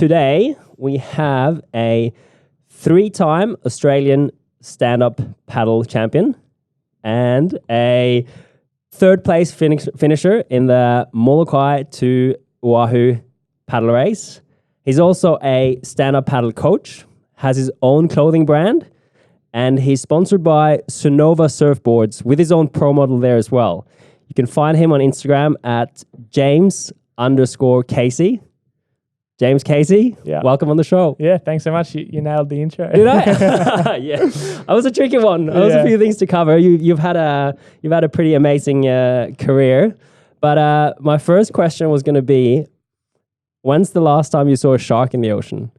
today we have a 3-time Australian stand-up paddle champion and a third-place finisher in the Molokai to Oahu paddle race. He's also a stand-up paddle coach, has his own clothing brand, and he's sponsored by Sonova Surfboards with his own pro model there as well. You can find him on Instagram at James_Casey. James Casey, welcome on the show. Yeah, thanks so much. You nailed the intro. Did I? Yeah, that was a tricky one. There was a few things to cover. You've had a pretty amazing career, but my first question was going to be, when's the last time you saw a shark in the ocean?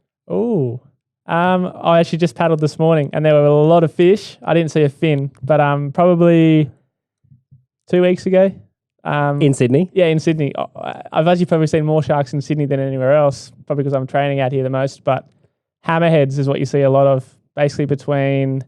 I actually just paddled this morning, and there were a lot of fish. I didn't see a fin, but probably 2 weeks ago. In Sydney? Yeah, in Sydney. I've actually probably seen more sharks in Sydney than anywhere else, probably because I'm training out here the most. But hammerheads is what you see a lot of, basically between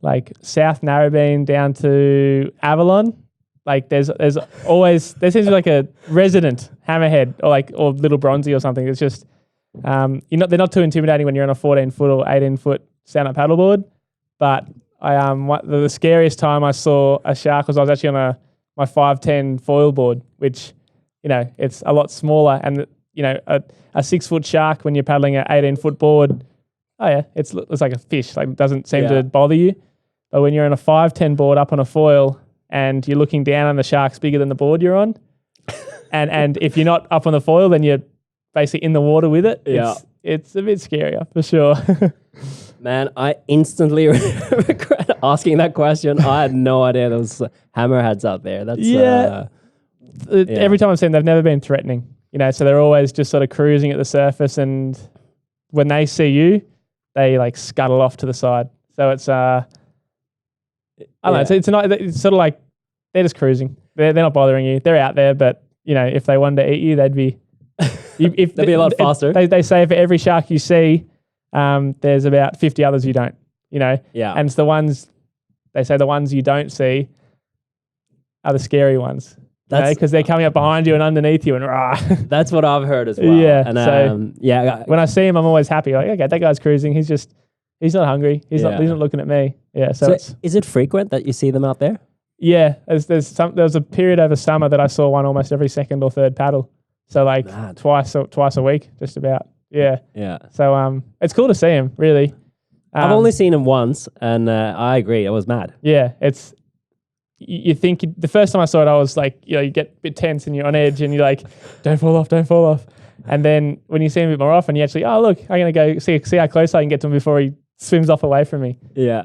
like South Narrabeen down to Avalon. Like there seems to be like a resident hammerhead or little bronzy or something. It's just they're not too intimidating when you're on a 14-foot or 18-foot stand-up paddleboard. But the scariest time I saw a shark was I was actually on my 5'10" foil board, which, it's a lot smaller. And, a 6-foot shark when you're paddling an 18-foot board, it's like a fish. Like, it doesn't seem to bother you. But when you're on a 5'10" board up on a foil and you're looking down and the shark's bigger than the board you're on, and if you're not up on the foil, then you're basically in the water with it. It's a bit scarier for sure. Man, I instantly regret asking that question. I had no idea there was hammerheads out there. That's Every time I've seen them, they've never been threatening. So they're always just sort of cruising at the surface, and when they see you, they like scuttle off to the side. So it's I don't know. It's sort of like they're just cruising. They're not bothering you. They're out there, but if they wanted to eat you, they'd be. They'd be a lot faster. They say for every shark you see, there's about 50 others you don't, Yeah. And it's the ones you don't see are the scary ones. Because they're coming up behind you and underneath you and rah. That's what I've heard as well. Yeah. And when I see him, I'm always happy. Like, okay, that guy's cruising. He's not hungry. He's not looking at me. Yeah. So is it frequent that you see them out there? Yeah. There was a period over summer that I saw one almost every second or third paddle. So like twice a week, just about. Yeah. Yeah. So it's cool to see him, really. I've only seen him once, and I agree. It was mad. Yeah. You think the first time I saw it, I was like, you get a bit tense and you're on edge and you're like, don't fall off. And then when you see him a bit more often, you actually, oh, look, I'm going to go see how close I can get to him before he swims off away from me. Yeah.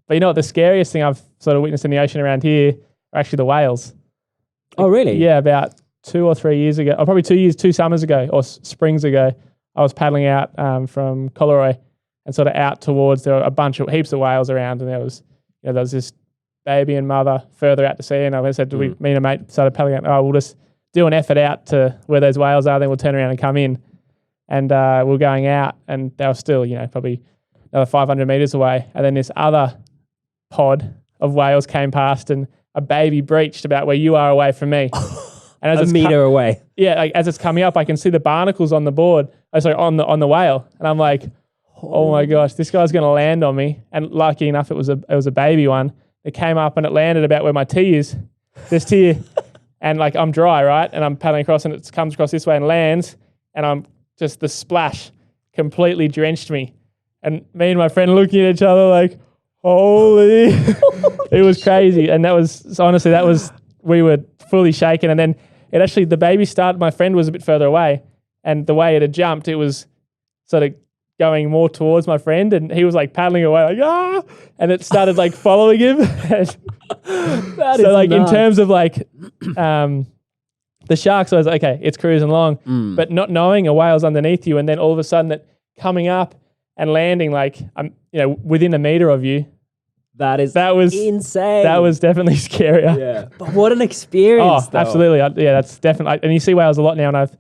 But you know what? The scariest thing I've sort of witnessed in the ocean around here are actually the whales. Oh, really? Yeah. About 2 or 3 years ago, or probably 2 summers ago or springs ago, I was paddling out from Collaroy and sort of out towards, there were heaps of whales around, and there was this baby and mother further out to sea, and I said, me and a mate started paddling out, we'll just do an effort out to where those whales are, then we'll turn around and come in. And we're going out, and they were still, probably another 500 meters away. And then this other pod of whales came past, and a baby breached about where you are away from me. And as a meter away. Yeah, like as it's coming up, I can see the barnacles on the board. On the whale, and I'm like, oh my gosh, this guy's going to land on me. And lucky enough, it was a baby one. It came up and it landed about where my tee is, this tee, and like I'm dry, right? And I'm paddling across, and it comes across this way and lands, and I'm just the splash completely drenched me, and me and my friend looking at each other like, holy, it was crazy. And we were fully shaken. And then the baby started, my friend was a bit further away, and the way it had jumped, it was sort of going more towards my friend, and he was like paddling away like, and it started like following him. In terms of like the sharks, I was like, okay, it's cruising along, but not knowing a whale's underneath you, and then all of a sudden it coming up and landing like within a meter of you. That was insane. That was definitely scarier. Yeah, but what an experience! Oh, absolutely. That's definitely. And you see whales a lot now, and I've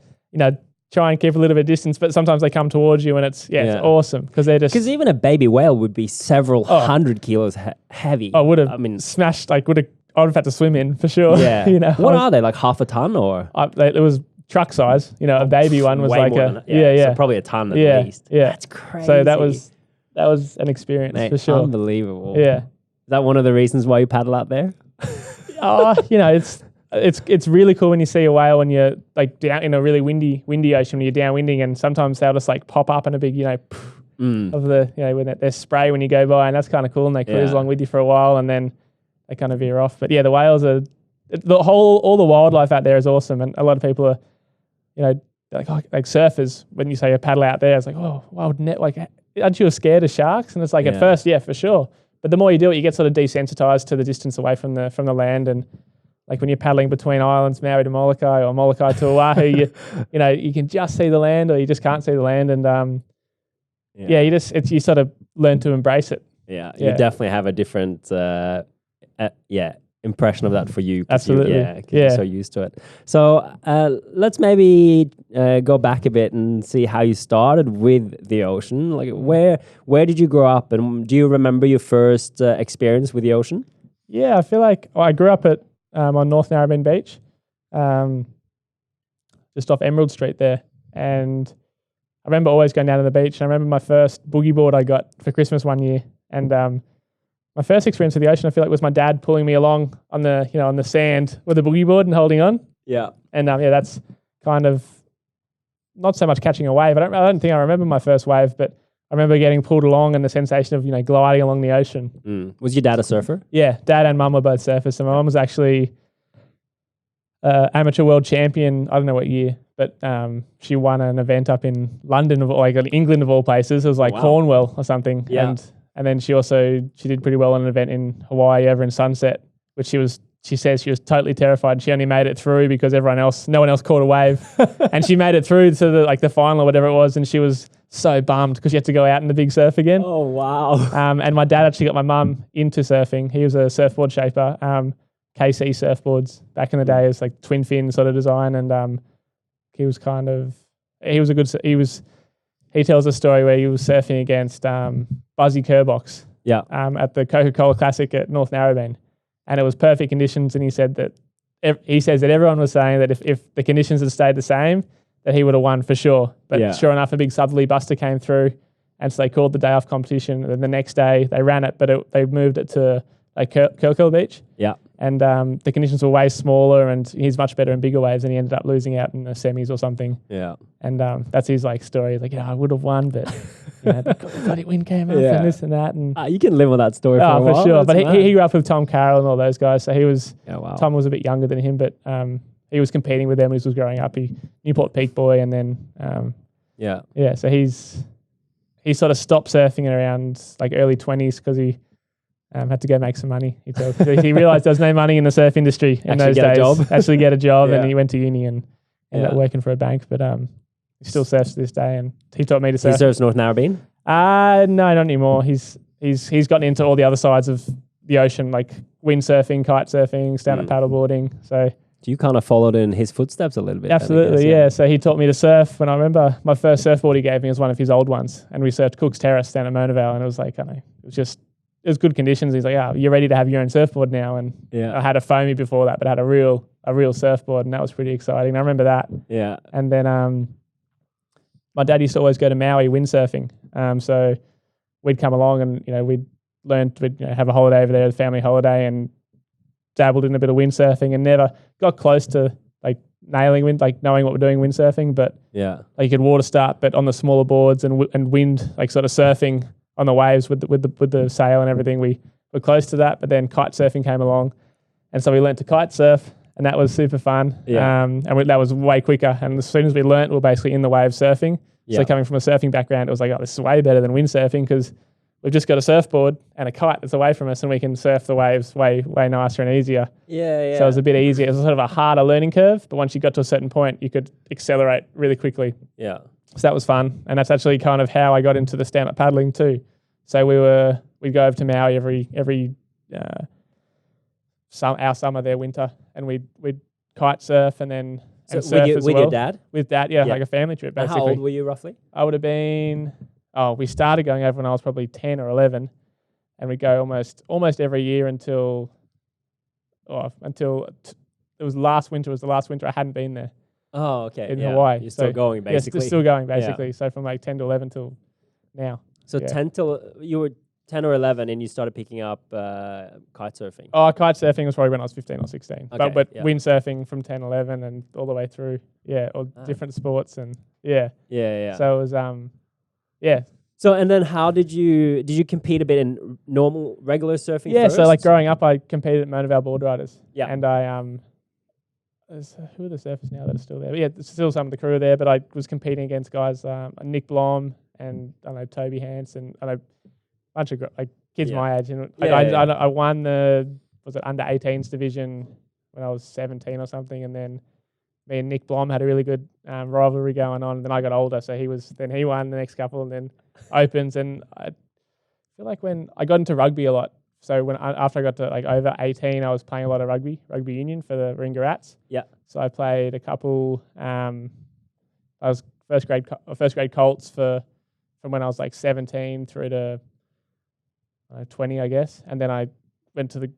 try and keep a little bit of distance, but sometimes they come towards you, and it's awesome because they're just. Because even a baby whale would be several hundred kilos heavy. I would have. I mean, smashed. I would have had to swim in for sure. Yeah. What are they, like half a ton or? It was truck size. You know, a baby one was Way like more a than, yeah, yeah. so probably a ton Yeah, at least. yeah. That's crazy. So that was an experience Mate, for sure. unbelievable. Yeah. Is that one of the reasons why you paddle out there? You know, it's really cool when you see a whale when you're like down in a really windy ocean when you're downwinding, and sometimes they'll just like pop up in a big, you know, of the, you know, when there's spray when you go by, and that's kind of cool, and they cruise along with you for a while and then they kind of veer off. But yeah, the whales are all the wildlife out there is awesome, and a lot of people are, you know, like surfers, when you say a paddle out there, it's like, oh, wild net, like, aren't you scared of sharks? And it's like, at first, yeah, for sure. But the more you do it, you get sort of desensitized to the distance away from the land. And like when you're paddling between islands, Maui to Molokai or Molokai to Oahu, you know, you can just see the land or you just can't see the land. And you sort of learn to embrace it. Yeah, you definitely have a different impression of that for you. Absolutely. You're so used to it. So let's maybe go back a bit and see how you started with the ocean. Like where did you grow up, and do you remember your first experience with the ocean? Yeah, I feel like I grew up at on North Narrabeen Beach, just off Emerald Street there, and I remember always going down to the beach. And I remember my first boogie board I got for Christmas one year, and my first experience with the ocean, I feel like, was my dad pulling me along on the sand with a boogie board and holding on. Yeah, and that's kind of not so much catching a wave. I don't think I remember my first wave, but I remember getting pulled along and the sensation of, you know, gliding along the ocean. Was your dad a surfer? Yeah, dad and mum were both surfers. So my mum was actually amateur world champion. I don't know what year, but she won an event up in London, like in England of all places. It was like Cornwall or something. Yeah. And then she did pretty well on an event in Hawaii over in Sunset, which she says she was totally terrified. She only made it through because no one else caught a wave. And she made it through to the final or whatever it was, and she was so bummed because she had to go out in the big surf again. Oh, wow. And my dad actually got my mum into surfing. He was a surfboard shaper, KC surfboards back in the day. It was like twin fin sort of design, and he tells a story where he was surfing against Buzzy Kerbox at the Coca-Cola Classic at North Narrabeen, and it was perfect conditions. And he says that everyone was saying that if the conditions had stayed the same, that he would have won for sure. But sure enough, a big southerly buster came through, and so they called the day off competition. And then the next day they ran it, but they moved it to like Kirkhill Beach. Yeah. And the conditions were way smaller, and he's much better in bigger waves, and he ended up losing out in the semis or something. Yeah. And that's his like story. Like, I would have won, but the bloody wind came up and this and that. And you can live on that story for a while. For sure. But he grew up with Tom Carroll and all those guys. So he was Tom was a bit younger than him, but he was competing with them when he was growing up. He Newport Peak boy, and then so he sort of stopped surfing around like early 20s because he had to go make some money. He realised there was no money in the surf industry in those days. Actually get a job, and he went to uni and ended up working for a bank. But he still surfs to this day, and he taught me to surf. He surfs North Narrabeen? No, not anymore. He's gotten into all the other sides of the ocean, like windsurfing, kite surfing, stand-up paddleboarding. So you kind of followed in his footsteps a little bit. Absolutely, yeah. So he taught me to surf. When I remember my first surfboard he gave me was one of his old ones, and we surfed Cook's Terrace down at Mona Vale, and it was like, it was good conditions. He's like, you're ready to have your own surfboard now. And I had a foamy before that, but I had a real surfboard, and that was pretty exciting. I remember that. Yeah. And then my dad used to always go to Maui windsurfing. So we'd come along and, we'd have a holiday over there, a family holiday, and dabbled in a bit of windsurfing, and never got close to like nailing wind, like knowing what we're doing windsurfing. But like you could water start, but on the smaller boards and wind, like sort of surfing on the waves with the sail and everything. We were close to that, but then kite surfing came along, and so we learnt to kite surf, and that was super fun. That was way quicker. And as soon as we learnt, we were basically in the waves surfing. So coming from a surfing background, it was like, this is way better than windsurfing because we've just got a surfboard and a kite that's away from us, and we can surf the waves way nicer and easier. Yeah. So it was a bit easier. It was sort of a harder learning curve, but once you got to a certain point, you could accelerate really quickly. Yeah. So that was fun, and that's actually kind of how I got into the stand-up paddling too. So we'd go over to Maui every summer there, winter, and we'd kite surf and then surf as well. With your dad? With dad, like a family trip basically. How old were you roughly? I would have been. We started going over when I was probably 10 or 11, and we'd go almost every year until it was last winter. Was the last winter I hadn't been there. Oh, okay. in yeah. Hawaii. You're still going, Yes, basically. still going, basically. So from like 10 to 11 till now. So 10 till you were 10 or 11, and you started picking up kite surfing. Oh, kite surfing was probably when I was 15 or 16. Okay, But yeah. windsurfing from 10, 11 and all the way through. Yeah, all different sports and yeah. Yeah. So it was yeah. So and then how did you compete a bit in normal regular surfing? Yeah, first? so like growing up I competed at Monavale Board Riders. Yeah. And I who are the surfers now that are still there? But yeah, there's still some of the crew there, but I was competing against guys Nick Blom and I know Toby Hansen and a bunch of kids my age. And I won the under 18s division when I was 17 or something, and then me and Nick Blom had a really good rivalry going on. And then I got older, so he won the next couple, and then opens. And I feel like when I got into rugby a lot, so after I got to like over 18, I was playing a lot of rugby union for the Ringa Rats. Yeah. So I played a couple. I was first grade Colts from when I was like 17 through to 20, I guess, and then I went to the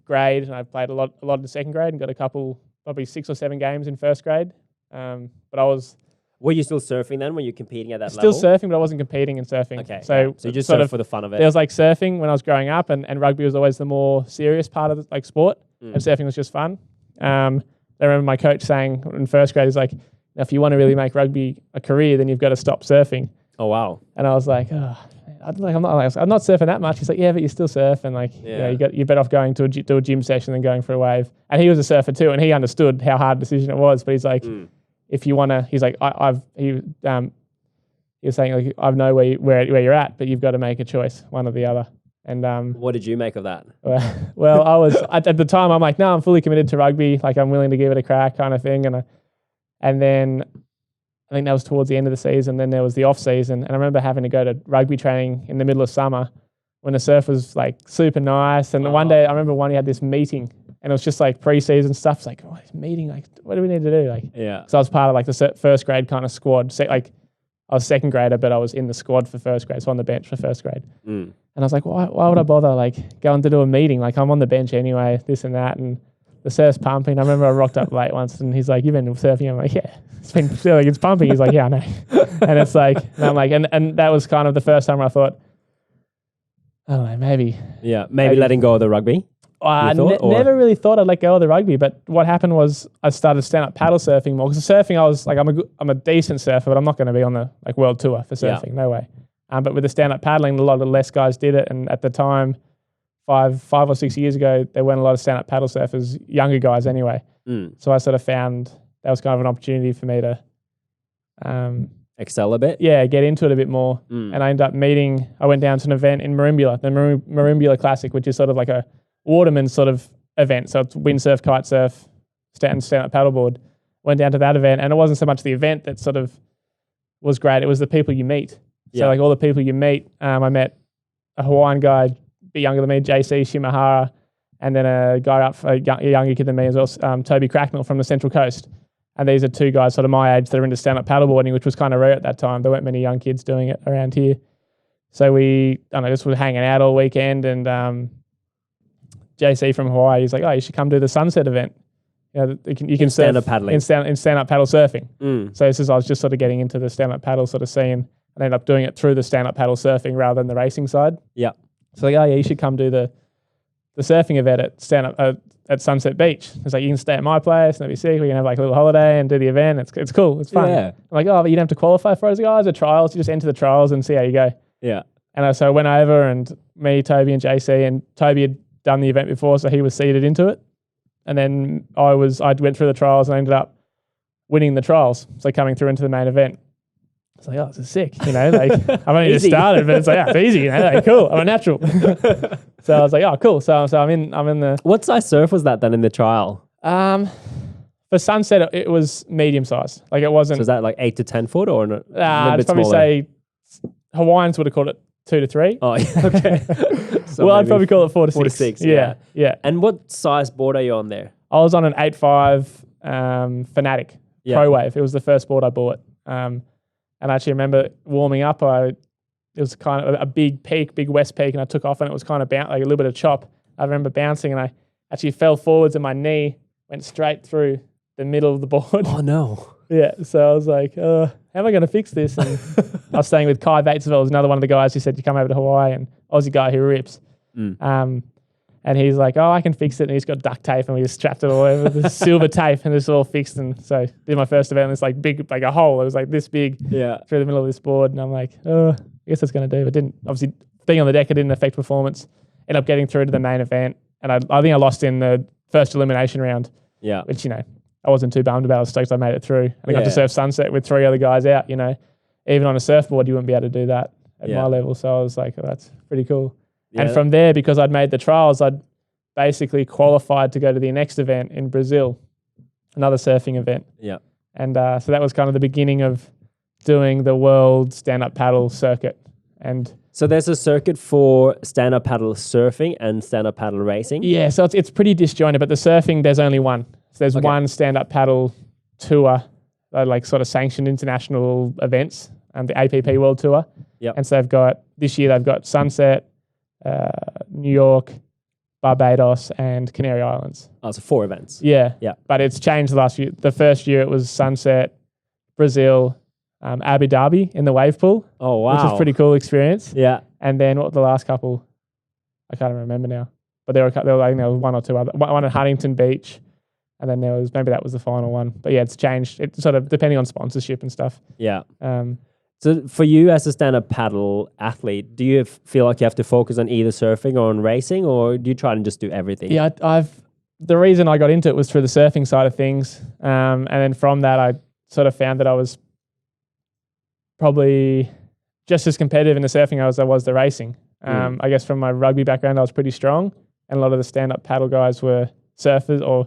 grade, and I played a lot in the second grade, and got a couple, probably 6 or 7 games in first grade. But I was. Were you still surfing then? Were you competing at that level? Still surfing, but I wasn't competing in surfing. Okay. So you just surfed for the fun of it. There was like surfing when I was growing up, and rugby was always the more serious part of the sport, and surfing was just fun. I remember my coach saying in first grade, he's like, if you want to really make rugby a career, then you've got to stop surfing. Oh, wow. And I was like, I'm not surfing that much. He's like, yeah, but you still surf, and you're better off going to do a gym session than going for a wave. And he was a surfer too, and he understood how hard a decision it was. But he's like, if you want to, he's like, he was saying like, I know where you're at, but you've got to make a choice, one or the other. And what did you make of that? Well, I was at the time, I'm like, no, I'm fully committed to rugby. Like, I'm willing to give it a crack, kind of thing. And then I think that was towards the end of the season. Then there was the off season, and I remember having to go to rugby training in the middle of summer when the surf was like super nice. And one day, I remember we had this meeting, and it was just like pre-season stuff. It's like, this meeting, like, what do we need to do? Like, so I was part of like the first grade kind of squad. So, like, I was second grader, but I was in the squad for first grade, so on the bench for first grade. And I was like, why would I bother like going to do a meeting? Like, I'm on the bench anyway, this and that, and the surf's pumping. I remember I rocked up late once, and he's like, "You've been surfing?" I'm like, "Yeah, it's pumping." He's like, "Yeah, I know." And it's like, and I'm like, and that was kind of the first time where I thought, I don't know, maybe letting go of the rugby. I never really thought I'd let go of the rugby, but what happened was I started stand-up paddle surfing more. Because surfing, I was like, I'm a decent surfer, but I'm not going to be on the like world tour for surfing, no way. But with the stand-up paddling, a lot of less guys did it, and at the time, 5 or 6 years ago, there weren't a lot of stand-up paddle surfers, younger guys anyway. So I sort of found that was kind of an opportunity for me to excel a bit. Yeah, get into it a bit more. And I ended up I went down to an event in Merimbula, the Merimbula Classic, which is sort of like a waterman sort of event. So it's windsurf, kite surf, stand-up paddleboard. Went down to that event, and it wasn't so much the event that sort of was great. It was the people you meet. So like all the people you meet, I met a Hawaiian guy, a bit younger than me, JC Shimahara, and then a guy a younger kid than me as well, Toby Cracknell from the Central Coast. And these are 2 guys sort of my age that are into stand-up paddleboarding, which was kind of rare at that time. There weren't many young kids doing it around here. So we, just was hanging out all weekend, and JC from Hawaii, he's like, "Oh, you should come do the sunset event. You can surf stand-up paddling. in stand-up paddle surfing." So I was just sort of getting into the stand-up paddle sort of scene, and ended up doing it through the stand-up paddle surfing rather than the racing side. Yeah. So like, you should come do the surfing event at Sunset Beach. It's like, you can stay at my place, and it'll be sick. We can have like a little holiday and do the event. It's cool. It's fun. Yeah. I'm like, but you don't have to qualify for it. I was like, it's a trials. You just enter the trials and see how you go. Yeah. And so I went over, and me, Toby, and JC, and Toby had done the event before, so he was seeded into it. And then I went through the trials and ended up winning the trials. So coming through into the main event. It's like, this is sick, like I've only just started, but it's like, it's easy, like, cool, I'm a natural. So I was like, cool. So I'm in the. What size surf was that then in the trial? For sunset, it was medium size. Like, it wasn't. So is that like 8 to 10 foot or a little bit I'd probably smaller? say Hawaiians would have called it 2 to 3. Oh, okay. So I'd probably call it 4 to 6. 4 to 6. Yeah. And what size board are you on there? I was on an 8.5 Fanatic Pro Wave. It was the first board I bought. And I actually remember warming up. It was kind of a big peak, big west peak, and I took off, and it was kind of like a little bit of chop. I remember bouncing, and I actually fell forwards, and my knee went straight through the middle of the board. Oh no. Yeah, so I was like, how am I going to fix this? And I was staying with Kai Bates as well. It was another one of the guys who said, you come over to Hawaii, and Aussie guy who rips. And he's like, I can fix it. And he's got duct tape, and we just strapped it all over the silver tape, and it's all fixed. And so did my first event, and it's like big, like a hole. It was like this big through the middle of this board. And I'm like, I guess that's going to do. But didn't, obviously, being on the deck, it didn't affect performance. Ended up getting through to the main event. And I think I lost in the first elimination round. Yeah. Which, I wasn't too bummed about. I was stoked I made it through. And I got to surf sunset with 3 other guys out, Even on a surfboard, you wouldn't be able to do that at my level. So I was like, that's pretty cool. Yeah. And from there, because I'd made the trials, I'd basically qualified to go to the next event in Brazil, another surfing event. Yeah. And so that was kind of the beginning of doing the world stand-up paddle circuit. And so there's a circuit for stand-up paddle surfing and stand-up paddle racing? Yeah, so it's pretty disjointed, but the surfing, there's only one. So there's one stand-up paddle tour, like sort of sanctioned international events, the APP World Tour. Yep. And so this year they've got Sunset, New York, Barbados, and Canary Islands. Oh, so 4 events. Yeah. Yeah. But it's changed the last year. The first year it was Sunset, Brazil, Abu Dhabi in the wave pool. Oh, wow. Which was a pretty cool experience. Yeah. And then what the last couple, I can't remember now. But there was 1 or 2 other, one at Huntington Beach. And then maybe that was the final one. But yeah, it's changed. It's sort of depending on sponsorship and stuff. Yeah. So for you as a stand-up paddle athlete, do you feel like you have to focus on either surfing or on racing, or do you try and just do everything? Yeah, the reason I got into it was through the surfing side of things. And then from that, I sort of found that I was probably just as competitive in the surfing as I was the racing. I guess from my rugby background, I was pretty strong, and a lot of the stand-up paddle guys were surfers,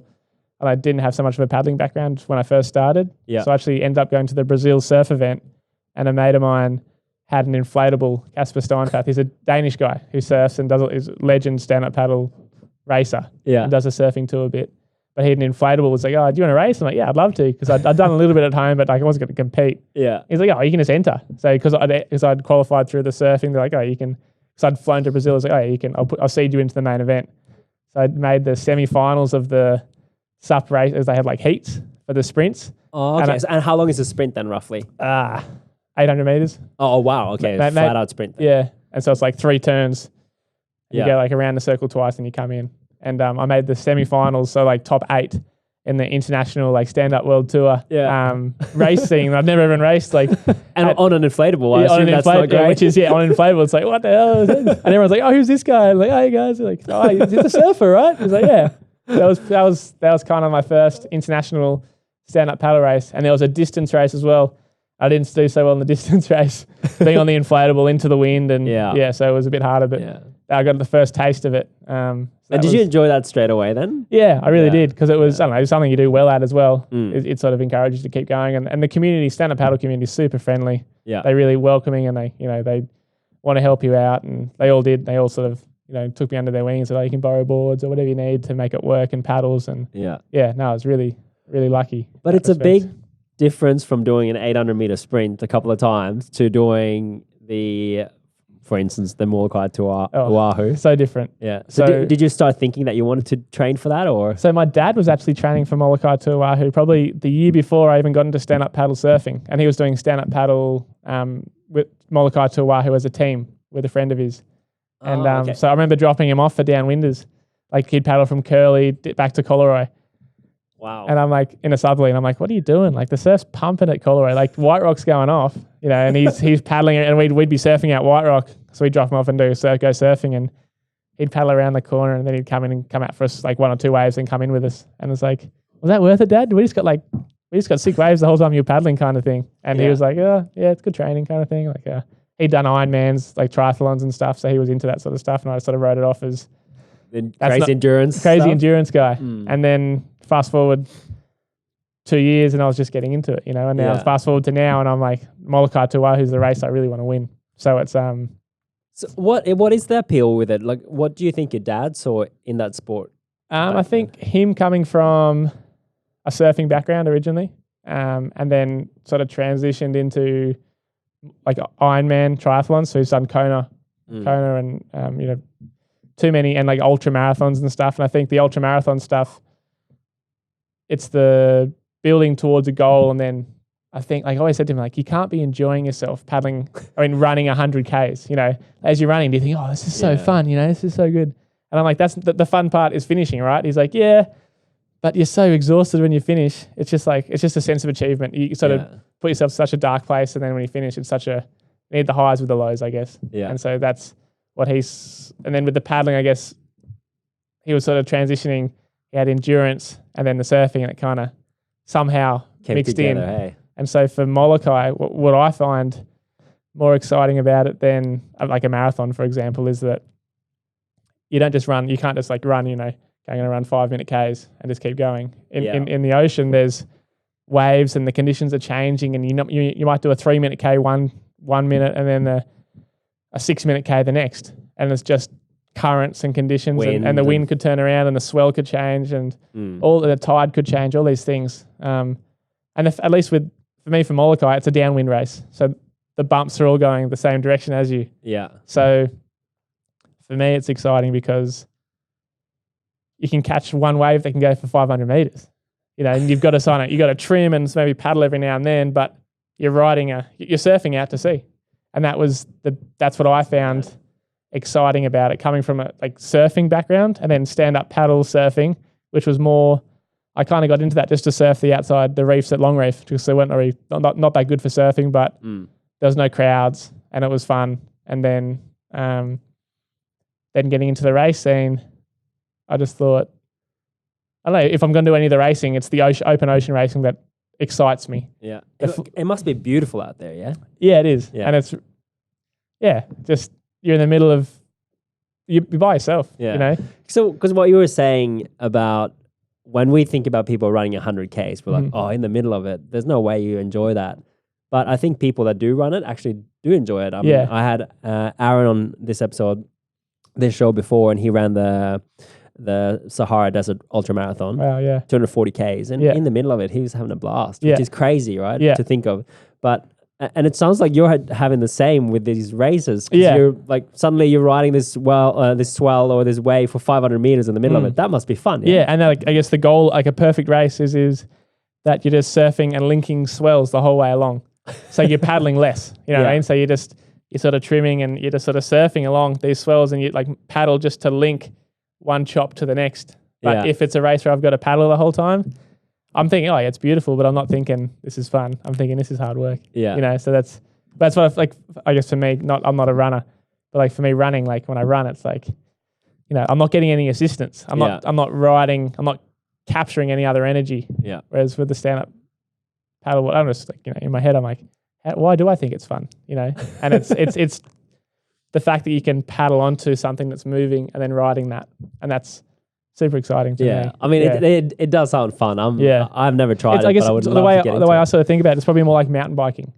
and I didn't have so much of a paddling background when I first started. Yeah. So I actually ended up going to the Brazil surf event, and a mate of mine had an inflatable Casper Steinfath. He's a Danish guy who surfs and is a legend stand-up paddle racer. Yeah. And does a surfing tour a bit. But he had an inflatable. Was like, do you want to race? I'm like, yeah, I'd love to, because I'd done a little bit at home, but I wasn't going to compete. Yeah. He's like, you can just enter. So because I'd qualified through the surfing, they're like, you can. Because I'd flown to Brazil. I was like, you can. I'll seed you into the main event. So I'd made the semi-finals of the SUP race, as they had like heats for the sprints. Oh, okay. And how long is the sprint then, roughly? 800 meters. Oh, wow. Okay. Flat out sprint then. Yeah. And so it's like 3 turns. You Yeah. go like around the circle twice and you come in. And I made the semi-finals, so like top 8 in the international like stand-up world tour racing. I've never even raced like on an inflatable. I assume that's not great. Which is on an inflatable. It's like, what the hell is this? And everyone's like, who's this guy? I'm like, hey guys. They're like, is this a surfer, right? He's like, yeah. That was kind of my first international stand-up paddle race, and there was a distance race as well. I didn't do so well in the distance race, being on the inflatable into the wind, and so it was a bit harder. But I got the first taste of it. And did you enjoy that straight away then? Yeah, I really did, because it was something you do well at as well. It sort of encourages you to keep going, and the community, stand-up paddle community, is super friendly. Yeah, they're really welcoming, and they want to help you out, and they all did. They all sort of took me under their wings, and said, you can borrow boards or whatever you need to make it work, and paddles, and I was really, really lucky. But it's a big difference from doing an 800-meter sprint a couple of times to doing for instance, the Molokai to Oahu. So different. Yeah. So did you start thinking that you wanted to train for that, or? So my dad was actually training for Molokai to Oahu probably the year before I even got into stand-up paddle surfing, and he was doing stand-up paddle with Molokai to Oahu as a team with a friend of his. And so I remember dropping him off for downwinders. Like he'd paddle from Curly back to Collaroy. Wow. And I'm like in a southerly, and I'm like, what are you doing? Like the surf's pumping at Collaroy, like White Rock's going off, and he's paddling, and we'd be surfing out White Rock. So we'd drop him off and go surfing, and he'd paddle around the corner, and then he'd come in and come out for us like 1 or 2 waves and come in with us. And it's like, was that worth it, Dad? We just got 6 waves the whole time you were paddling, kind of thing. And he was like, it's good training, kind of thing. Like he'd done Ironmans, like triathlons and stuff, so he was into that sort of stuff, and I sort of wrote it off as crazy endurance guy. And then fast forward 2 years, and I was just getting into it, and now fast forward to now, and I'm like, Molokai to Oahu's the race I really want to win. So it's So what is the appeal with it? Like, what do you think your dad saw in that sport? I think him coming from a surfing background originally, and then sort of transitioned into like Ironman triathlons. So he's done Kona, and too many, and like ultra marathons and stuff. And I think the ultra marathon stuff, it's the building towards a goal, and then I think, like I always said to him, like, you can't be enjoying yourself paddling, running 100 Ks, as you're running, do you think, oh, this is so fun, this is so good. And I'm like, that's the fun part is finishing, right? He's like, yeah, but you're so exhausted when you finish. It's just a sense of achievement. You sort of put yourself in such a dark place, and then when you finish, it's you need the highs with the lows, I guess. Yeah. And so that's what and then with the paddling, I guess he was sort of transitioning. He had endurance and then the surfing, and it kind of somehow mixed together, in. Hey? And so for Molokai, what I find more exciting about it than like a marathon, for example, is that you don't just run. You can't just like run, I'm going to run 5-minute Ks and just keep going. In the ocean, there's waves and the conditions are changing, and you might do a 3-minute K one minute, and then a 6-minute K the next. And it's just currents and conditions, and the wind could turn around, and the swell could change, and all the tide could change, all these things. And at least for me, for Molokai, it's a downwind race. So the bumps are all going the same direction as you. Yeah. So for me, it's exciting because you can catch one wave that can go for 500 meters, and you've got to sign it. You've got to trim and maybe paddle every now and then, but you're surfing out to sea. And that's what I found exciting about it, coming from a surfing background and then stand-up paddle surfing, which was more, I kind of got into that just to surf the reefs at Long Reef, because they weren't really not that good for surfing, but there was no crowds and it was fun. And then getting into the race scene, I just thought, I don't know, if I'm going to do any of the racing, it's the open ocean racing that excites me. Yeah. It must be beautiful out there, yeah? Yeah, it is. Yeah. And it's, just you're in the middle of, you're by yourself, So, because what you were saying about when we think about people running 100 Ks, we're like, oh, in the middle of it, there's no way you enjoy that. But I think people that do run it actually do enjoy it. I mean, I had Aaron on this show before, and he ran the Sahara Desert Ultra Marathon. Wow, yeah. 240 Ks. And in the middle of it, he was having a blast, which is crazy, right? Yeah. To think of. And it sounds like you're having the same with these races. Yeah. You're suddenly you're riding this swell or this wave for 500 meters in the middle of it. That must be fun. Yeah. And I guess the goal, a perfect race is that you're just surfing and linking swells the whole way along. So you're paddling less, what I mean? So you're sort of trimming and you're just sort of surfing along these swells, and you paddle just to link one chop to the next. But if it's a race where I've got to paddle the whole time, I'm thinking, it's beautiful, but I'm not thinking this is fun. I'm thinking this is hard work. Yeah. So that's what I guess for me, I'm not a runner, but for me running, when I run, it's I'm not getting any assistance. I'm not riding, I'm not capturing any other energy. Yeah. Whereas with the stand-up paddle, I'm just in my head, I'm like, why do I think it's fun? And it's the fact that you can paddle onto something that's moving and then riding that. And that's super exciting to me. I mean, it does sound fun. I've never tried it, I guess but I would the love way to get into the way it. I sort of think about it, it's probably more like mountain biking.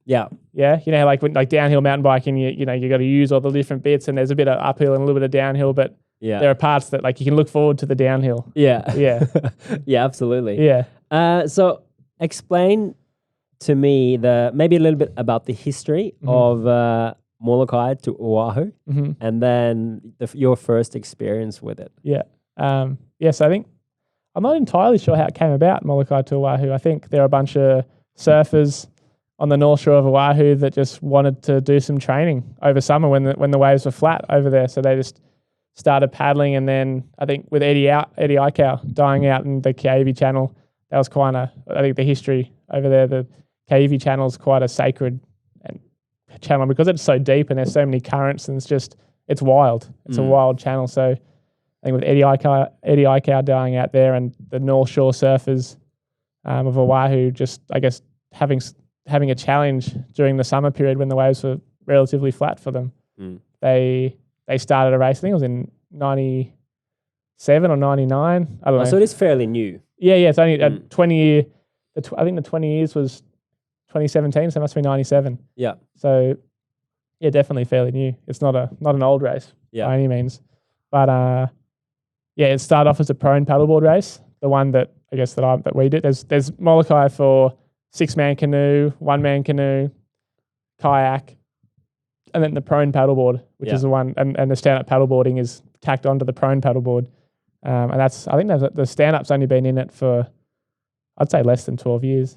Yeah. Yeah. When downhill mountain biking, you got to use all the different bits, and there's a bit of uphill and a little bit of downhill, but there are parts that you can look forward to the downhill. Yeah. Yeah. Yeah, absolutely. Yeah. So explain to me maybe a little bit about the history of Molokai to Oahu, and then your first experience with it. Yeah. So I think I'm not entirely sure how it came about, Molokai to Oahu. I think there are a bunch of surfers on the north shore of Oahu that just wanted to do some training over summer when the waves were flat over there. So they just started paddling, and then I think with Eddie Aikau dying out in the Kaiwi Channel, that was I think the history over there, the Kaiwi Channel is quite a sacred channel because it's so deep and there's so many currents, and it's wild. It's a wild channel. So I think with Eddie Aikau dying out there, and the North Shore surfers of Oahu just, I guess, having a challenge during the summer period when the waves were relatively flat for them. They started a race. I think it was in 97 or 99. I don't know. So it is fairly new. Yeah. It's only a 20-year. I think the 20 years was 2017, so it must be 97. Yeah. So yeah, definitely fairly new. It's not an old race by any means. But it started off as a pro and paddleboard race. The one that I guess that we did. There's Molokai for 6-man canoe, 1-man canoe, kayak, and then the prone paddleboard, which is the one, and the stand-up paddleboarding is tacked onto the prone paddleboard. And I think the stand-up's only been in it for, I'd say less than 12 years.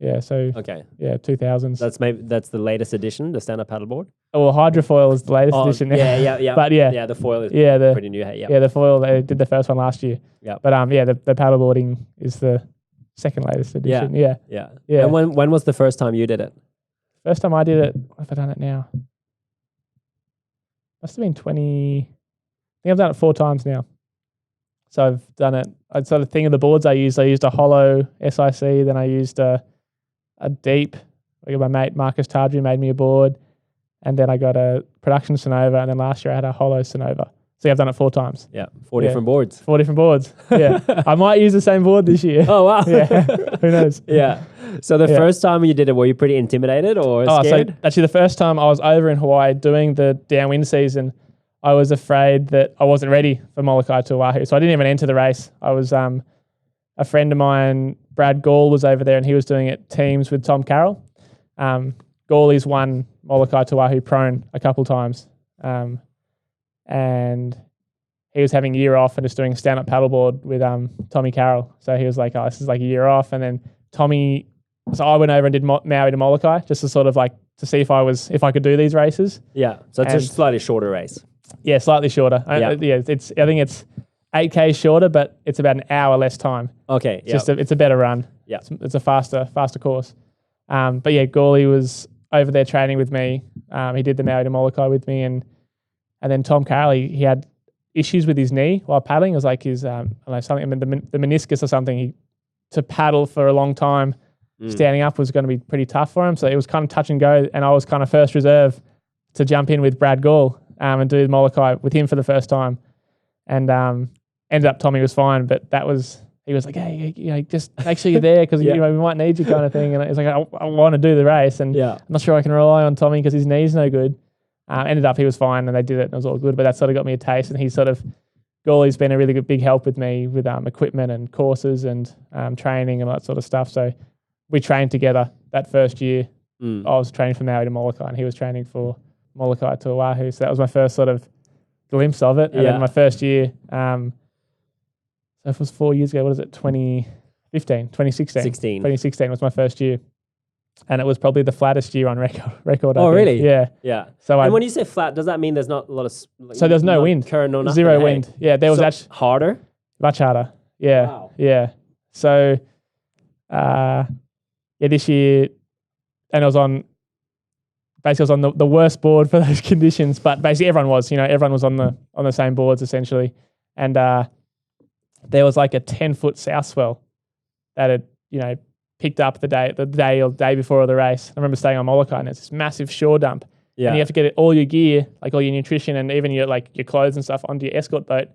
Yeah, so Okay. yeah, 2000s. That's the latest edition, the stand-up paddleboard. Well, hydrofoil is the latest edition. Yeah. But Yeah, the foil is pretty new. Yeah. Yeah, the foil, they did the first one last year. Yeah. But the paddleboarding is the second latest edition. Yeah. And when was the first time you did it? First time I did it, what have I done it now? Must have been 20. I think I've done it 4 times now. So I've done it. I'd sort of think of the boards I used a hollow SIC, then I used a deep. My mate Marcus Tardry made me a board, and then I got a production Sonova, and then last year I had a hollow Sonova. So I've done it 4 times. Yeah, 4 different boards. 4 different boards. Yeah, I might use the same board this year. Oh wow! Yeah, who knows? Yeah. So the first time you did it, were you pretty intimidated or scared? So actually, the first time I was over in Hawaii doing the downwind season, I was afraid that I wasn't ready for Molokai to Oahu, so I didn't even enter the race. I was a friend of mine, Brad Gall, was over there, and he was doing it teams with Tom Carroll. Gawley's won Molokai to Oahu prone a couple times, and he was having a year off and just doing a stand-up paddleboard with Tommy Carroll. So he was like, "Oh, this is like a year off." And then Tommy, so I went over and did Maui to Molokai just to sort of like to see if I could do these races. Yeah, so it's a slightly shorter race. Yeah, slightly shorter. Yeah, I think it's 8K shorter, but it's about an hour less time. Okay, It's a better run. Yeah, it's a faster course. But yeah, Gawley was over there training with me. He did the Maui to Molokai with me, and then Tom Carroll, he had issues with his knee while paddling. It was like his the meniscus or something. To paddle for a long time, standing up was going to be pretty tough for him. So it was kind of touch and go, and I was kind of first reserve to jump in with Brad Gall and do the Molokai with him for the first time. And ended up Tommy was fine, but he was like, hey, just make sure you're there because we might need you kind of thing. And it's like, I want to do the race, and I'm not sure I can rely on Tommy because his knee's no good. Ended up he was fine, and they did it, and it was all good. But that sort of got me a taste, and Gawley's been a really good big help with me with equipment and courses and training and all that sort of stuff. So we trained together that first year. I was training for Maui to Molokai, and he was training for Molokai to Oahu. So that was my first sort of glimpse of it. And then my first year, so it was 4 years ago. What is it? 2016 was my first year. And it was probably the flattest year on record. Oh, really? Yeah. Yeah. So when you say flat, does that mean there's not a lot of... so there's no wind. Current or nothing? Zero wind. Yeah, there was actually... Harder? Much harder. Yeah. Wow. Yeah. So, this year, and I was on the worst board for those conditions, but basically everyone was on the same boards essentially. And there was like a 10-foot south swell that had, picked up the day before the race. I remember staying on Molokai, and it's this massive shore dump. Yeah. And you have to get all your gear, like all your nutrition and even your clothes and stuff onto your escort boat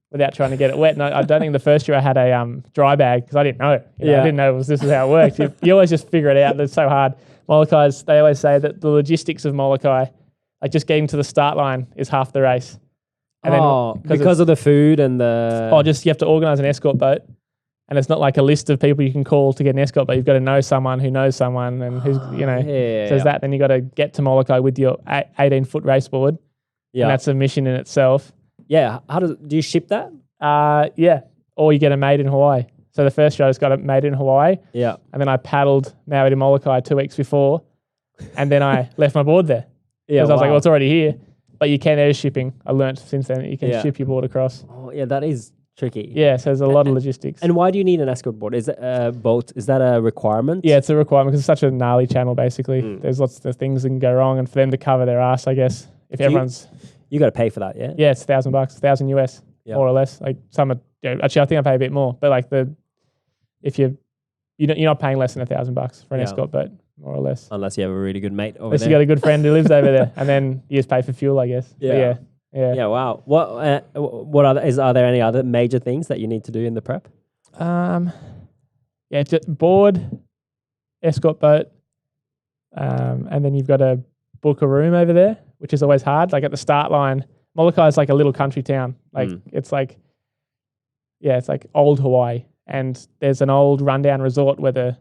without trying to get it wet. And I don't think the first year I had a dry bag because I didn't know. I didn't know this is how it worked. You always just figure it out. It's so hard. Molokai's, they always say that the logistics of Molokai, like just getting to the start line is half the race. And because of the food and the... you have to organise an escort boat. And it's not like a list of people you can call to get an escort, but you've got to know someone who knows someone and who's, says that. Then you got to get to Molokai with your 18-foot race board. Yeah. And that's a mission in itself. Yeah. Do you ship that? Yeah. Or you get it made in Hawaii. So the first year I just got it made in Hawaii. Yeah. And then I paddled Maui to Molokai 2 weeks before. And then I left my board there. Yeah. Because I was like, well, it's already here. But you can air shipping. I learnt since then that you can ship your board across. Oh, yeah, that is tricky. Yeah, so there's a lot of logistics. And why do you need an escort board? Is it a boat? Is that a requirement? Yeah, it's a requirement because it's such a gnarly channel, basically. There's lots of things that can go wrong, and for them to cover their ass, I guess, if everyone's... You got to pay for that, yeah? Yeah, it's $1,000, $1,000 US, more or less. Like some are... actually, I think I pay a bit more, but like if you're not paying less than $1,000 for an escort boat, more or less. Unless you have a really good mate over there. Unless you got a good friend who lives over there, and then you just pay for fuel, I guess. Yeah. Yeah, wow. Are there any other major things that you need to do in the prep? Just board, escort boat, and then you've got to book a room over there, which is always hard. Like at the start line, Molokai is like a little country town. Like it's like old Hawaii, and there's an old rundown resort where the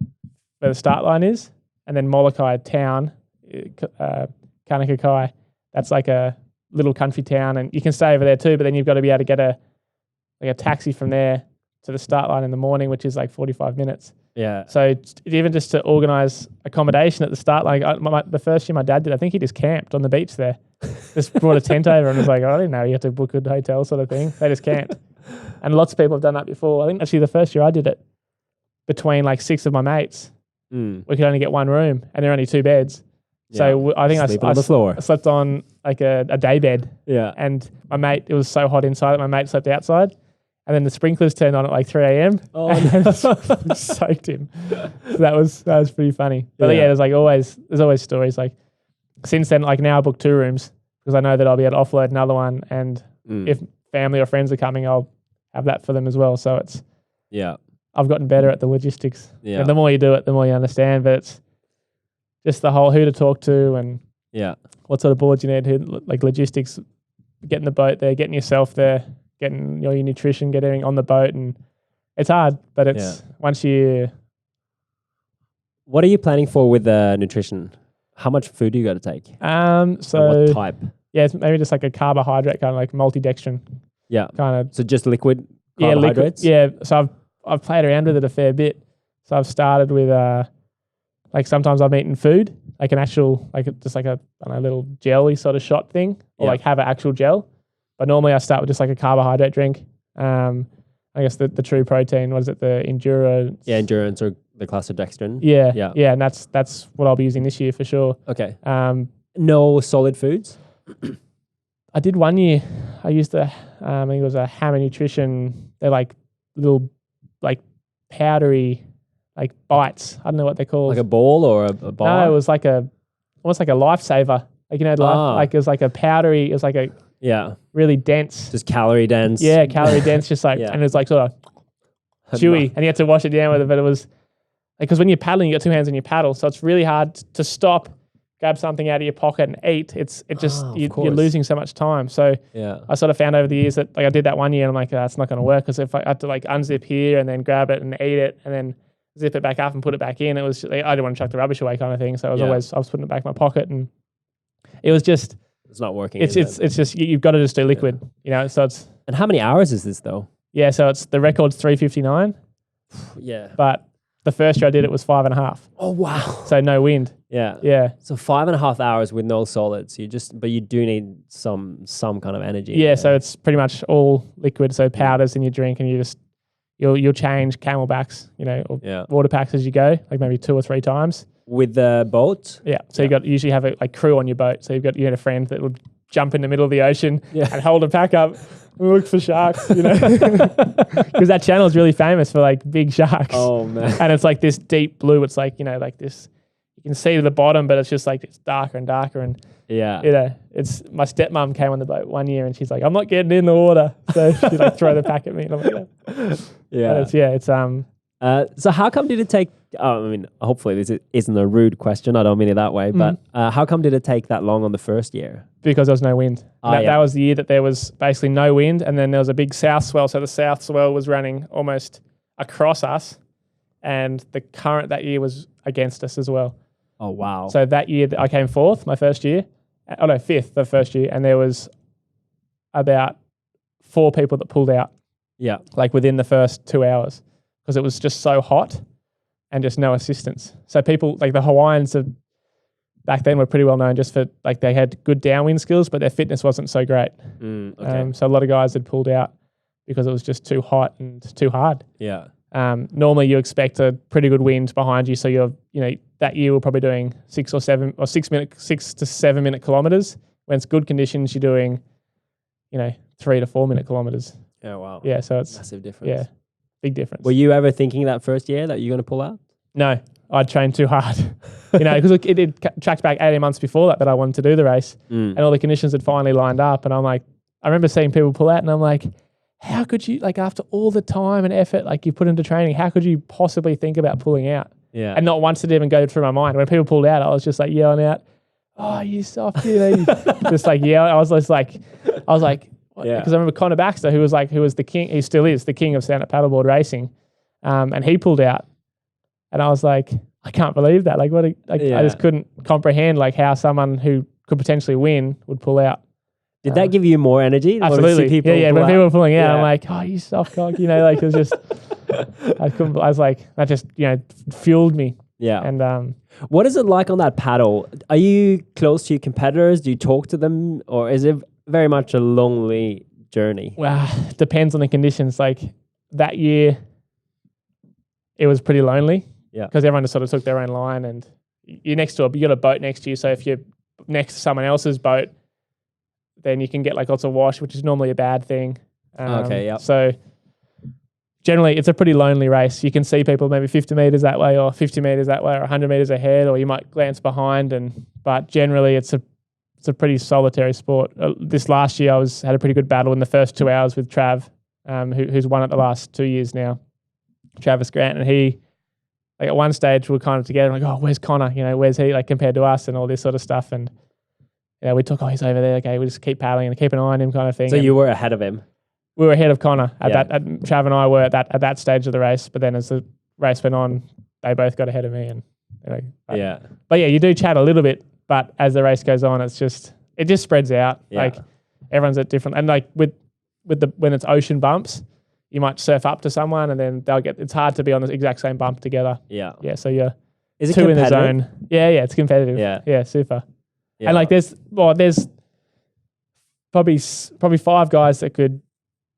start line is, and then Molokai town, Kanakakai, that's like a little country town, and you can stay over there too, but then you've got to be able to get a taxi from there to the start line in the morning, which is like 45 minutes. Yeah. So even just to organise accommodation at the start, like the first year my dad did, I think he just camped on the beach there. Just brought a tent over and was like, I didn't know you had to book a hotel sort of thing. They just camped. And lots of people have done that before. I think actually the first year I did it, between like 6 of my mates, we could only get one room and there are only 2 beds. Yeah. So I think Sleeping on the floor. I slept on like a day bed. Yeah. And my mate, it was so hot inside that my mate slept outside. And then the sprinklers turned on at like 3 a.m. Oh, and soaked him. So that was pretty funny. But yeah, there's always stories. Like since then, like now I book 2 rooms because I know that I'll be able to offload another one. And if family or friends are coming, I'll have that for them as well. So I've gotten better at the logistics. Yeah. And the more you do it, the more you understand. But it's just the whole who to talk to and what sort of boards you need, like logistics, getting the boat there, getting yourself there, getting your nutrition, getting on the boat, and it's hard, but it's once you. What are you planning for with nutrition? How much food do you got to take? So and what type? Yeah, it's maybe just like a carbohydrate kind of like multidextrin. Yeah, kind of. So just liquid carbohydrates. So I've played around with it a fair bit. So I've started with like sometimes I've eaten food, like an actual just like a little jelly sort of shot thing, or like have an actual gel. But normally I start with just like a carbohydrate drink. I guess the true protein, what is it? The endurance. Yeah, endurance or the clusterdextrin. Yeah, and that's what I'll be using this year for sure. Okay. No solid foods. I did one year. I used I think it was a Hammer Nutrition. They're like little, like powdery, like bites. I don't know what they're called. Like a ball or a bar? No, it was like almost like a lifesaver. Like like it was like a powdery. It was like a really dense, just calorie dense. Yeah, calorie dense. Just like and it was like sort of chewy, and you had to wash it down with it. But it was because when you're paddling, you got 2 hands on your paddle, so it's really hard to stop, grab something out of your pocket and eat. You're losing so much time. So I sort of found over the years that like I did that one year and I'm like, that's not going to work, because if I had to like unzip here and then grab it and eat it and then zip it back up and put it back in, it was I didn't want to chuck the rubbish away kind of thing. So I was putting it back in my pocket, and it was just it's not working. It's just you've got to just do liquid, So it's. And how many hours is this though? Yeah, so it's the record's 3:59. Yeah, but the first year I did it was 5.5. Oh wow! So no wind. Yeah. So 5.5 hours with no solids. But you do need some kind of energy. Yeah. So it's pretty much all liquid. So powders in your drink, and you'll change Camelbacks, or water packs as you go, like maybe 2 or 3 times. With the boat? Yeah. So you usually have a crew on your boat. So you had a friend that would jump in the middle of the ocean and hold a pack up and look for sharks, because that channel is really famous for like big sharks. Oh man. And it's like this deep blue. It's like, like this, you can see to the bottom, but it's just like it's darker and darker. And it's my stepmom came on the boat one year and she's like, I'm not getting in the water. So she like throw the pack at me and I'm like, so how come did it take, hopefully this isn't a rude question, I don't mean it that way, but how come did it take that long on the first year? Because there was no wind. That was the year that there was basically no wind, and then there was a big south swell, so the south swell was running almost across us, and the current that year was against us as well. Oh, wow. So that year I came 4th, my first year. Oh, no, 5th the first year, and there was about 4 people that pulled out. Yeah. Like within the first 2 hours, because it was just so hot and just no assistance. So people, like the Hawaiians back then were pretty well known just for, like, they had good downwind skills, but their fitness wasn't so great. Okay. So a lot of guys had pulled out because it was just too hot and too hard. Yeah. Normally you expect a pretty good wind behind you. So that year we're probably doing 6 to 7 minute kilometers. When it's good conditions, you're doing, 3 to 4 minute kilometers. Oh, wow. Yeah. So it's massive difference. Yeah. Big difference. Were you ever thinking that first year that you're going to pull out? No, I'd trained too hard, because it tracked back 18 months before that I wanted to do the race, and all the conditions had finally lined up. And I'm like, I remember seeing people pull out and I'm like, how could you, like, after all the time and effort like you put into training, how could you possibly think about pulling out? Yeah. And not once did it even go through my mind. When people pulled out, I was just like yelling out, oh, you soft, just like yelling. I was like, because I remember Connor Baxter, who was the king, he still is the king of stand-up paddleboard racing, and he pulled out, and I was like, I can't believe that. Like, I just couldn't comprehend like how someone who could potentially win would pull out. Did that give you more energy? Absolutely. When people when people were pulling out, I'm like, oh, you soft cock, like it was just, I was like, that just, fueled me. Yeah. And what is it like on that paddle? Are you close to your competitors? Do you talk to them? Or is it very much a lonely journey? well, depends on the conditions. Like that year, it was pretty lonely. Yeah. Because everyone just sort of took their own line, and you're next to you got a boat next to you. So if you're next to someone else's boat, then you can get like lots of wash, which is normally a bad thing. Okay, yeah. So generally, it's a pretty lonely race. You can see people maybe 50 meters that way, or 50 meters that way, or 100 meters ahead, or you might glance behind. But generally, it's a pretty solitary sport. This last year, I had a pretty good battle in the first 2 hours with Trav, who's won it the last 2 years now, Travis Grant, and he. Like at one stage, we were kind of together, like, oh, where's Connor? Where's he? Like compared to us and all this sort of stuff. And we took, oh, he's over there. Okay, we just keep paddling and keep an eye on him, kind of thing. So you were ahead of him. We were ahead of Connor Trav and I were at that stage of the race. But then as the race went on, they both got ahead of me. And but yeah, you do chat a little bit. But as the race goes on, it just spreads out. Yeah. Like everyone's at different, and like when it's ocean bumps. You might surf up to someone and then it's hard to be on the exact same bump together. Yeah. Yeah. So you're Is it two in the competitive? zone. Yeah. Yeah. It's competitive. Yeah. Yeah. Super. Yeah. And like there's probably 5 guys that could,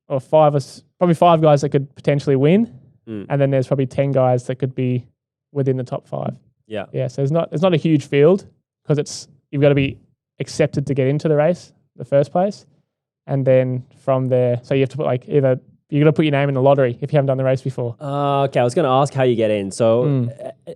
or probably 5 guys that could potentially win. And then there's probably 10 guys that could be within the top 5. Yeah. Yeah. So it's not a huge field because you've got to be accepted to get into the race in the first place. And then from there, so you have to put like either, you're going to put your name in the lottery if you haven't done the race before. Okay, I was going to ask how you get in. So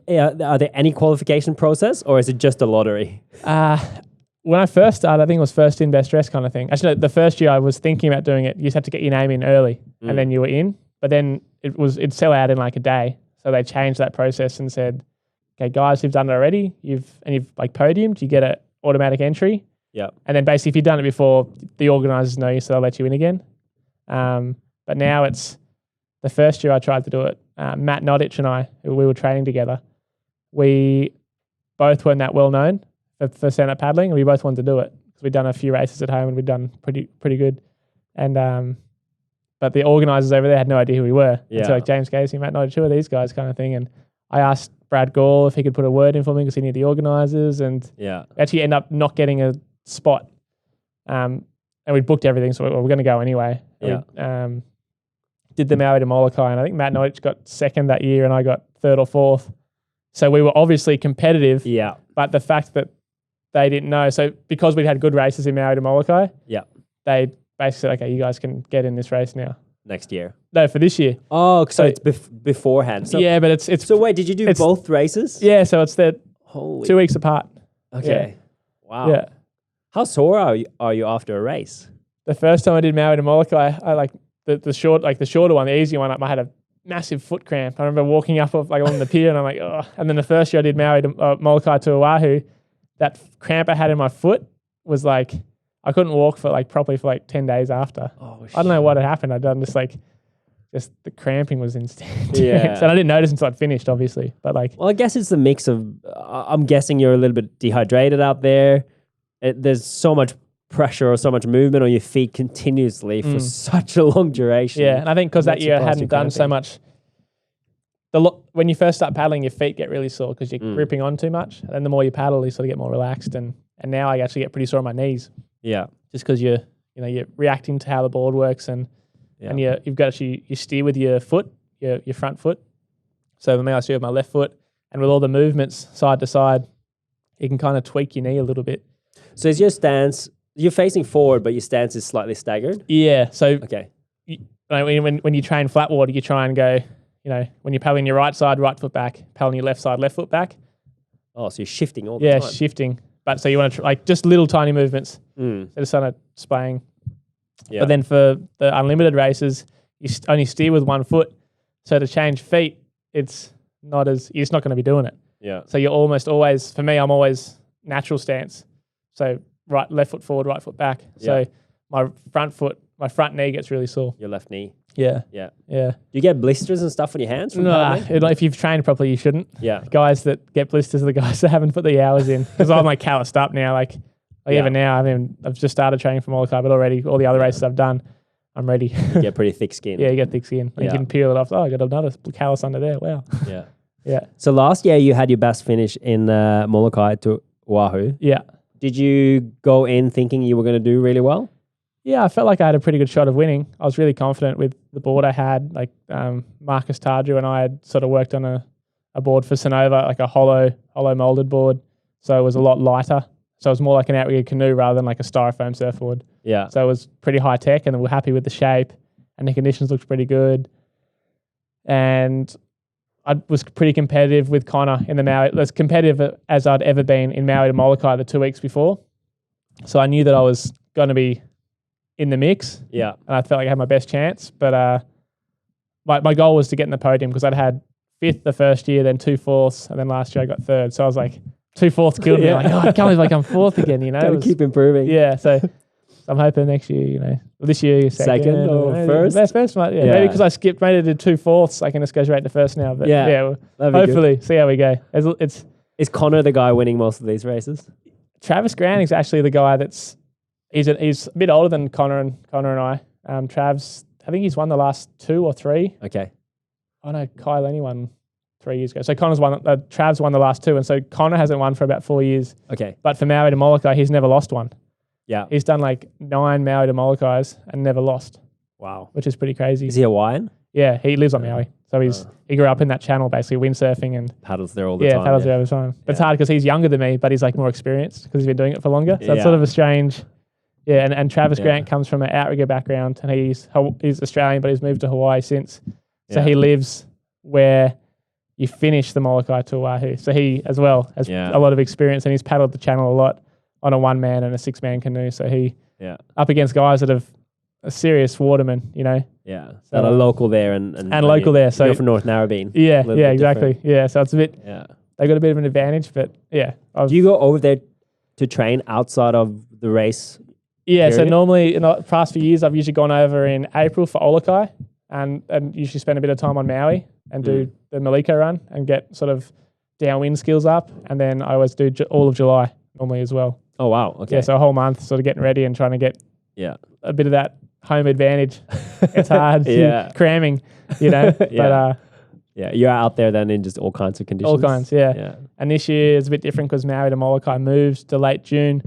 are there any qualification process or is it just a lottery? When I first started, I think it was first in, best dress kind of thing. Actually, the first year I was thinking about doing it, you just had to get your name in early and then you were in. But then it'd sell out in like a day. So they changed that process and said, okay, guys who've done it already, you've like podiumed, you get an automatic entry. Yeah. And then basically if you've done it before, the organisers know you, so they'll let you in again. But now it's the first year I tried to do it. Matt Nodich and I, who we were training together, we both weren't that well known for stand-up paddling, and we both wanted to do it because we'd done a few races at home and we'd done pretty good. And but the organisers over there had no idea who we were. Yeah. And so like James Casey, Matt Nodich, who are these guys kind of thing. And I asked Brad Gall if he could put a word in for me because he knew the organisers, and actually end up not getting a spot. And we booked everything, so we were going to go anyway. Yeah. We, did the Maui to Molokai, and I think Matt Nodich got second that year and I got third or fourth. So we were obviously competitive. Yeah. But the fact that they didn't know, so because we'd had good races in Maui to Molokai, they basically said, okay, you guys can get in this race now. Next year? No, for this year. Oh, so it's beforehand. So, yeah, but it's... So wait, did you do both races? Yeah, so it's 2 weeks apart. Okay. Yeah. Wow. Yeah. How sore are you after a race? The first time I did Maui to Molokai, I like the shorter one, the easy one, I had a massive foot cramp. I remember walking up on the pier and I'm like, oh. And then the first year I did Maui to Molokai to Oahu, that cramp I had in my foot was like, I couldn't walk properly for 10 days after. Oh, shit. I don't know what had happened. I'd done just the cramping was instant. Yeah. And I didn't notice until I'd finished, obviously. But well, I guess it's a mix of, I'm guessing you're a little bit dehydrated out there. There's so much pressure or so much movement on your feet continuously for such a long duration. Yeah, and I think because that year I hadn't done so much. When you first start paddling, your feet get really sore because you're gripping on too much. And then the more you paddle, you sort of get more relaxed. And now I actually get pretty sore on my knees. Yeah, just because you're reacting to how the board works, and you've got you steer with your foot, your front foot. So for me, I steer with my left foot, and with all the movements side to side, you can kind of tweak your knee a little bit. So is your stance? You're facing forward, but your stance is slightly staggered? Yeah. So okay. When you train flat water, you try and go, when you're paddling your right side, right foot back, paddling your left side, left foot back. Oh, so you're shifting all the time. Yeah, shifting. But so you want to just little tiny movements. Instead of kind of splaying. Yeah. But then for the unlimited races, you only steer with one foot. So to change feet, you're just not going to be doing it. Yeah. So you're almost always, for me, I'm always natural stance. So left foot forward, right foot back. So my front knee gets really sore. Your left knee. Yeah. Yeah. Yeah. Do you get blisters and stuff on your hands? No, if you've trained properly, you shouldn't. Yeah. Guys that get blisters are the guys that haven't put the hours in. Because I'm calloused up now. Even now, I've just started training for Molokai, but already all the other races I've done, I'm ready. You get pretty thick skin. Yeah, you get thick skin. You can peel it off. Oh, I got another callus under there. Wow. Yeah. Yeah. So last year you had your best finish in Molokai to Oahu. Yeah. Did you go in thinking you were going to do really well? Yeah, I felt like I had a pretty good shot of winning. I was really confident with the board I had. Like Marcus Tarju and I had sort of worked on a board for Sonova, like a hollow molded board. So it was a lot lighter. So it was more like an outrigger canoe rather than like a styrofoam surfboard. Yeah. So it was pretty high tech, and we're happy with the shape, and the conditions looked pretty good. And I was pretty competitive with Connor in the Maui, as competitive as I'd ever been in Maui to Molokai the 2 weeks before. So I knew that I was going to be in the mix. Yeah. And I felt like I had my best chance. But my goal was to get in the podium because I'd had 5th the first year, then 2 4ths, and then last year I got 3rd. So I was like, 2 4ths killed me. Like, oh, I can't believe I come 4th again, Gotta keep improving. Yeah, so I'm hoping next year, well, this year second or first. First, yeah. Maybe because I skipped, maybe I did 2 4ths, I can just go straight to first now. But hopefully, see how we go. Is Connor the guy winning most of these races? Travis Grouning's actually the guy he's a bit older than Connor and I. Trav's, I think he's won the last 2 or 3. Okay. Oh no, Kai Lenny won 3 years ago. So Trav's won the last 2, and so Connor hasn't won for about 4 years. Okay. But for Maui to Molokai, he's never lost one. Yeah. He's done like 9 Maui to Molokais and never lost. Wow. Which is pretty crazy. Is he Hawaiian? Yeah, he lives on Maui. So he grew up in that channel, basically windsurfing and paddles there all the time. Yeah, paddles there all the time. But it's hard because he's younger than me, but he's like more experienced because he's been doing it for longer. So it's sort of a strange. Yeah, and Travis Grant comes from an outrigger background, and he's Australian, but he's moved to Hawaii since. So he lives where you finish the Molokai to Oahu. So he as well has a lot of experience, and he's paddled the channel a lot on a 1-man and a 6-man canoe. So he up against guys that have a serious waterman, Yeah, so that are local there and local there. So you're from North Narrabeen. Yeah, exactly. Different. Yeah, so it's a bit. Yeah, they got a bit of an advantage, but yeah. Do you go over there to train outside of the race? Yeah, period? So normally in the past few years, I've usually gone over in April for Molokai and usually spend a bit of time on Maui and do the Molokai run and get sort of downwind skills up. And then I always do all of July normally as well. Oh, wow. Okay. Yeah, so a whole month sort of getting ready and trying to get a bit of that home advantage. It's hard, cramming, But you're out there then in just all kinds of conditions. All kinds, yeah. And this year is a bit different because Maui to Molokai moves to late June.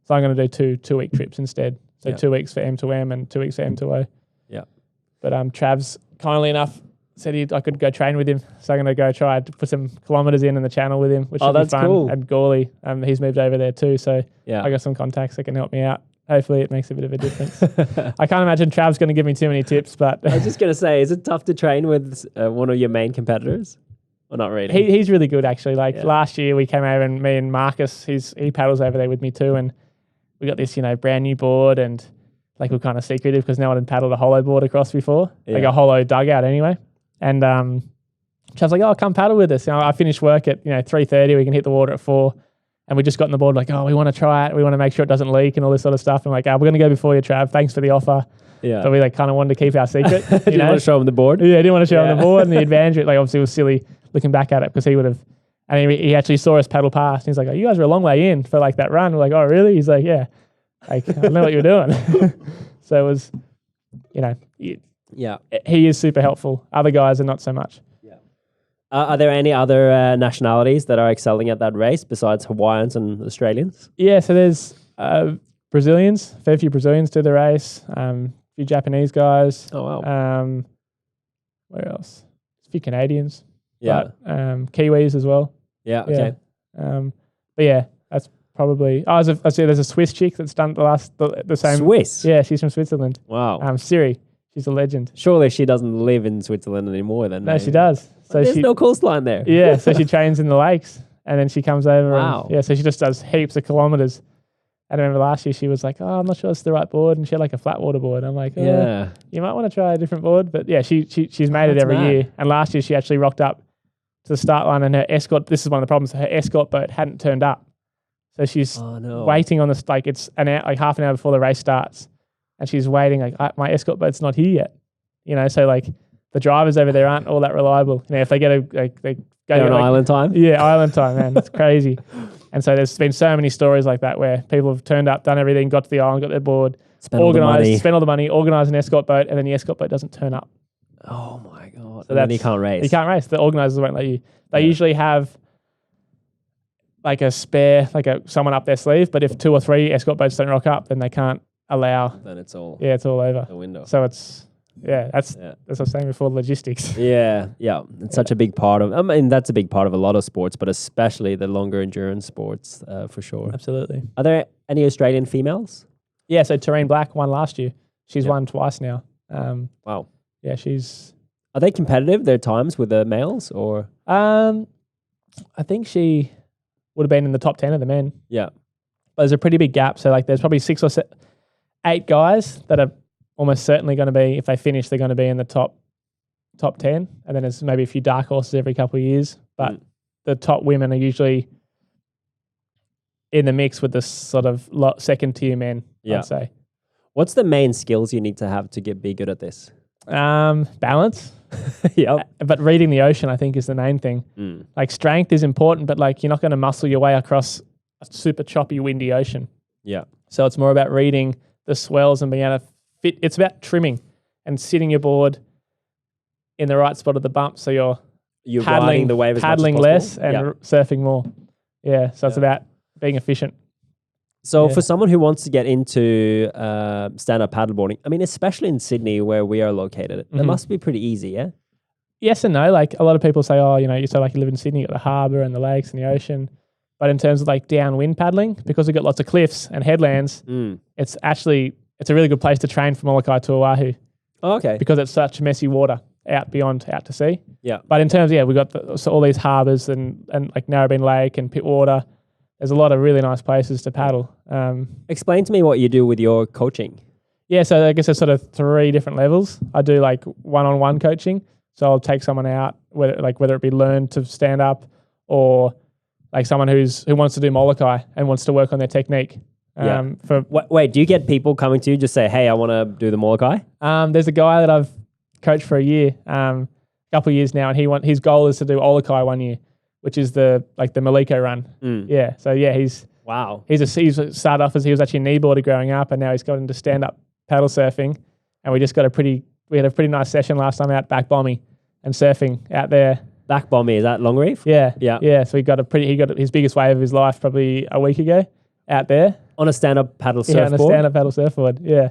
So I'm going to do 2-week trips instead. So 2 weeks for M2M and 2 weeks for M2O. Yeah. But Trav's kindly enough said I could go train with him. So I'm going to go try to put some kilometres in the channel with him, which should be fun. Cool. And Gawley, he's moved over there too. So I got some contacts that can help me out. Hopefully it makes a bit of a difference. I can't imagine Trav's going to give me too many tips, but... I was just going to say, is it tough to train with one of your main competitors? Or not really? He's really good, actually. Last year we came over and me and Marcus, he paddles over there with me too, and we got this, brand new board, and we're kind of secretive because no one had paddled a hollow board across before, like a hollow dugout anyway. And Trav's like, oh, come paddle with us. I finished work at 3:30. We can hit the water at 4. And we just got on the board like, oh, we want to try it. We want to make sure it doesn't leak and all this sort of stuff. And we're going to go before you, Trav. Thanks for the offer. Yeah. But we kind of wanted to keep our secret. Didn't want to show him the board? Yeah, didn't want to show him the board and the advantage. Obviously it was silly looking back at it because he would have, and he actually saw us paddle past. And he's like, oh, you guys were a long way in for that run. We're like, oh, really? He's like, yeah. I know what you're doing. So it was, he is super helpful. Other guys are not so much. Are there any other nationalities that are excelling at that race besides Hawaiians and Australians? Yeah, so there's Brazilians. A fair few Brazilians do the race. A few Japanese guys. Oh, wow. Where else? A few Canadians. Yeah. But, Kiwis as well. Yeah, okay. But yeah, that's probably... I see there's a Swiss chick that's done the same... Swiss? Yeah, she's from Switzerland. Wow. Siri. She's a legend. Surely she doesn't live in Switzerland anymore then. No, she does. So there's no coastline there. Yeah, so she trains in the lakes and then she comes over. Wow. So she just does heaps of kilometres. And I remember last year she was like, oh, I'm not sure it's the right board. And she had a flat water board. I'm like, you might want to try a different board. But yeah, she's made it every year. And last year she actually rocked up to the start line and her escort, this is one of the problems, her escort boat hadn't turned up. So she's waiting on this, it's an hour, half an hour before the race starts. And she's waiting, my escort boat's not here yet. So the drivers over there aren't all that reliable. If they get they go on island time. Yeah, island time, man. It's crazy. And so there's been so many stories like that where people have turned up, done everything, got to the island, got their board. Spend all the money. spend all the money, organize an escort boat, and then the escort boat doesn't turn up. Oh my God. So And then you can't race. You can't race. The organizers won't let you. They usually have like a spare, someone up their sleeve, but if 2 or 3 escort boats don't rock up, then they can't allow. Then it's all it's all over. the window. So that's what I was saying before, logistics. Yeah. It's such a big part of, I mean, that's a big part of a lot of sports, but especially the longer endurance sports, for sure. Absolutely. Are there any Australian females? Yeah, so Terrene Black won last year. She's won twice now. Wow. Yeah, she's... Are they competitive, their times with the males, or? I think she would have been in the top 10 of the men. Yeah. But there's a pretty big gap. So there's probably 6 or 8 guys that are almost certainly going to be, if they finish, they're going to be in the top 10. And then there's maybe a few dark horses every couple of years. But the top women are usually in the mix with the sort of second tier men, I'd say. What's the main skills you need to be good at this? Balance. But reading the ocean, I think, is the main thing. Like strength is important, but like you're not going to muscle your way across a super choppy, windy ocean. Yeah. So it's more about reading the swells and being able to fit. It's about trimming and sitting your board in the right spot of the bump, so you're paddling the wave paddling less and surfing more. Yeah. So it's about being efficient. So for someone who wants to get into stand-up paddleboarding, I mean, especially in Sydney where we are located, it must be pretty easy, yeah? Yes and no. Like a lot of people say, oh, you so like you live in Sydney, you got the harbour and the lakes and the ocean. But in terms of like downwind paddling, because we've got lots of cliffs and headlands, it's a really good place to train from Molokai to Oahu. Oh, okay. Because it's such messy water out to sea. Yeah. But in terms, we've got all these harbours and like Narrabeen Lake and Pittwater. There's a lot of really nice places to paddle. Explain to me what you do with your coaching. Yeah, so I guess there's sort of 3 different levels. I do like one-on-one coaching. So I'll take someone out, whether it be learn to stand up or like someone who wants to do Molokai and wants to work on their technique. Wait, do you get people coming to you just say, hey, I want to do the Molokai? There's a guy that I've coached for a year, a couple of years now, and his goal is to do Molokai 1 year, which is the Molokai run. Yeah. So he's started off as he was actually a kneeboarder growing up, and now he's got into stand-up paddle surfing. And we had a pretty nice session last time out back bomby and surfing out there. Back bomby, is that long reef? Yeah. So he got his biggest wave of his life probably a week ago out there. On a stand-up paddle surfboard? Yeah, on a stand-up paddle surfboard, yeah.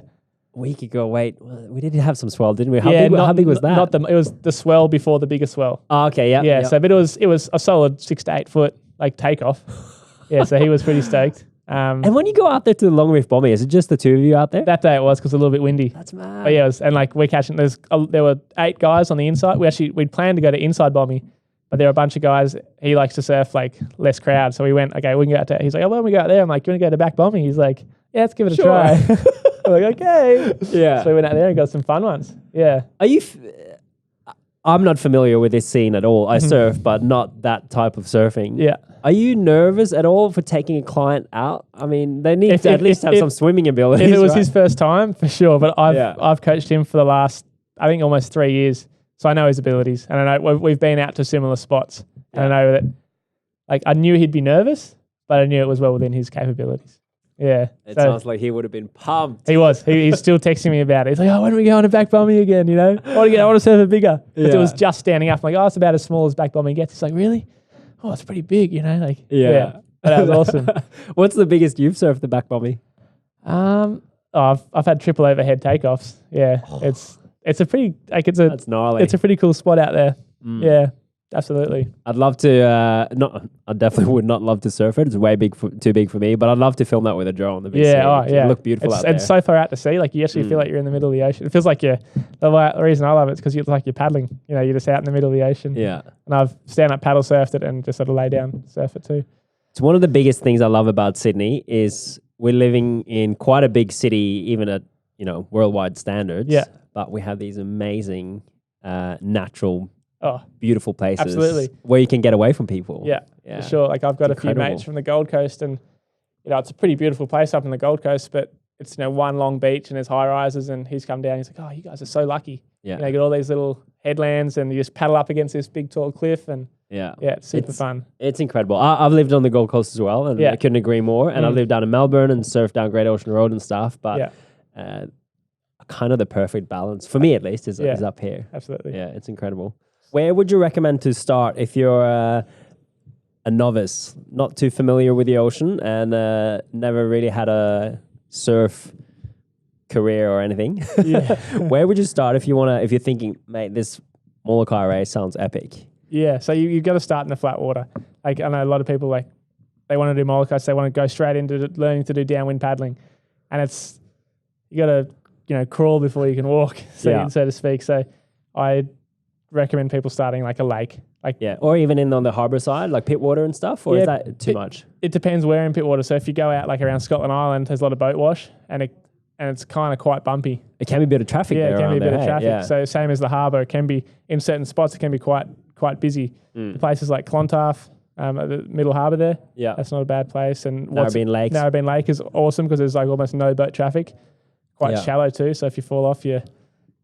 A week ago, wait, we did have some swell, didn't we? How big was that? It was the swell before the bigger swell. Oh, okay, yeah. Yeah, so but it was a solid 6 to 8 foot like takeoff. Yeah, so he was pretty stoked. And when you go out there to the long reef bomby, is it just the 2 of you out there? That day it was because it was a little bit windy. That's mad. But yeah, and like we're catching. There were 8 guys on the inside. We'd planned to go to inside bomby, but there were a bunch of guys. He likes to surf like less crowd, so we went. Okay, we can go out there. He's like, oh, why don't we go out there? I'm like, do you want to go to back bomby? He's like, yeah, let's give it a try. I'm like, okay. Yeah. So we went out there and got some fun ones. Yeah. Are you? I'm not familiar with this scene at all. I surf, but not that type of surfing. Yeah. Are you nervous at all for taking a client out? I mean, they need to at least have some swimming abilities. If it was his first time, for sure. But I've coached him for the last, I think, almost 3 years. So I know his abilities. And I know we've been out to similar spots. And I know that, like, I knew he'd be nervous, but I knew it was well within his capabilities. Yeah. It sounds like he would have been pumped. He was. He's still texting me about it. He's like, oh, when are we going to back bomby again? You know, I want to surf it bigger. Because it was just standing up. I'm like, oh, it's about as small as back bomby gets. He's like, really? Oh, it's pretty big, you know? Like, yeah. But that was awesome. What's the biggest you've surfed the back bomby? I've had triple overhead takeoffs. Yeah. It's a pretty, like, that's gnarly. It's a pretty cool spot out there. Yeah. Absolutely. I'd love to, I definitely would not love to surf it. It's way too big for me, but I'd love to film that with a drone. It'd look beautiful out there. It's so far out to sea, like you actually feel like you're in the middle of the ocean. It feels like the reason I love it is because you're paddling, you know, you're just out in the middle of the ocean. Yeah. And I've stand-up paddle surfed it and just sort of lay down, surf it too. It's one of the biggest things I love about Sydney is we're living in quite a big city, even at, you know, worldwide standards. Yeah. But we have these amazing natural beautiful places where you can get away from people. Yeah, for sure. Like I've got a few mates from the Gold Coast and, you know, it's a pretty beautiful place up in the Gold Coast, but it's, you know, one long beach and there's high rises and he's come down. He's like, oh, you guys are so lucky. Yeah. You know, you got all these little headlands and you just paddle up against this big tall cliff and it's super fun. It's incredible. I've lived on the Gold Coast as well and I couldn't agree more. And I lived down in Melbourne and surfed down Great Ocean Road and stuff. But kind of the perfect balance for me, at least, is up here. Absolutely. Yeah, it's incredible. Where would you recommend to start if you're a novice, not too familiar with the ocean, and never really had a surf career or anything? Yeah. Where would you start if you're thinking, mate, this Molokai race sounds epic? Yeah, so you've got to start in the flat water. Like, I know a lot of people, like, they want to do Molokai, so they want to go straight into learning to do downwind paddling. And you got to, crawl before you can walk, so to speak. So I recommend people starting like a lake. Or even on the harbour side, like Pittwater and stuff, or is that too much? It depends where in Pittwater. So if you go out like around Scotland Island, there's a lot of boat wash, and it's kind of quite bumpy. It can be a bit of traffic there. Yeah, it can be a bit of traffic. Yeah. So same as the harbour, it can be, in certain spots, it can be quite busy. Places like Clontarf, at the middle harbour there, that's not a bad place. And Narrabeen Lake is awesome because there's like almost no boat traffic. Quite shallow too, so if you fall off, you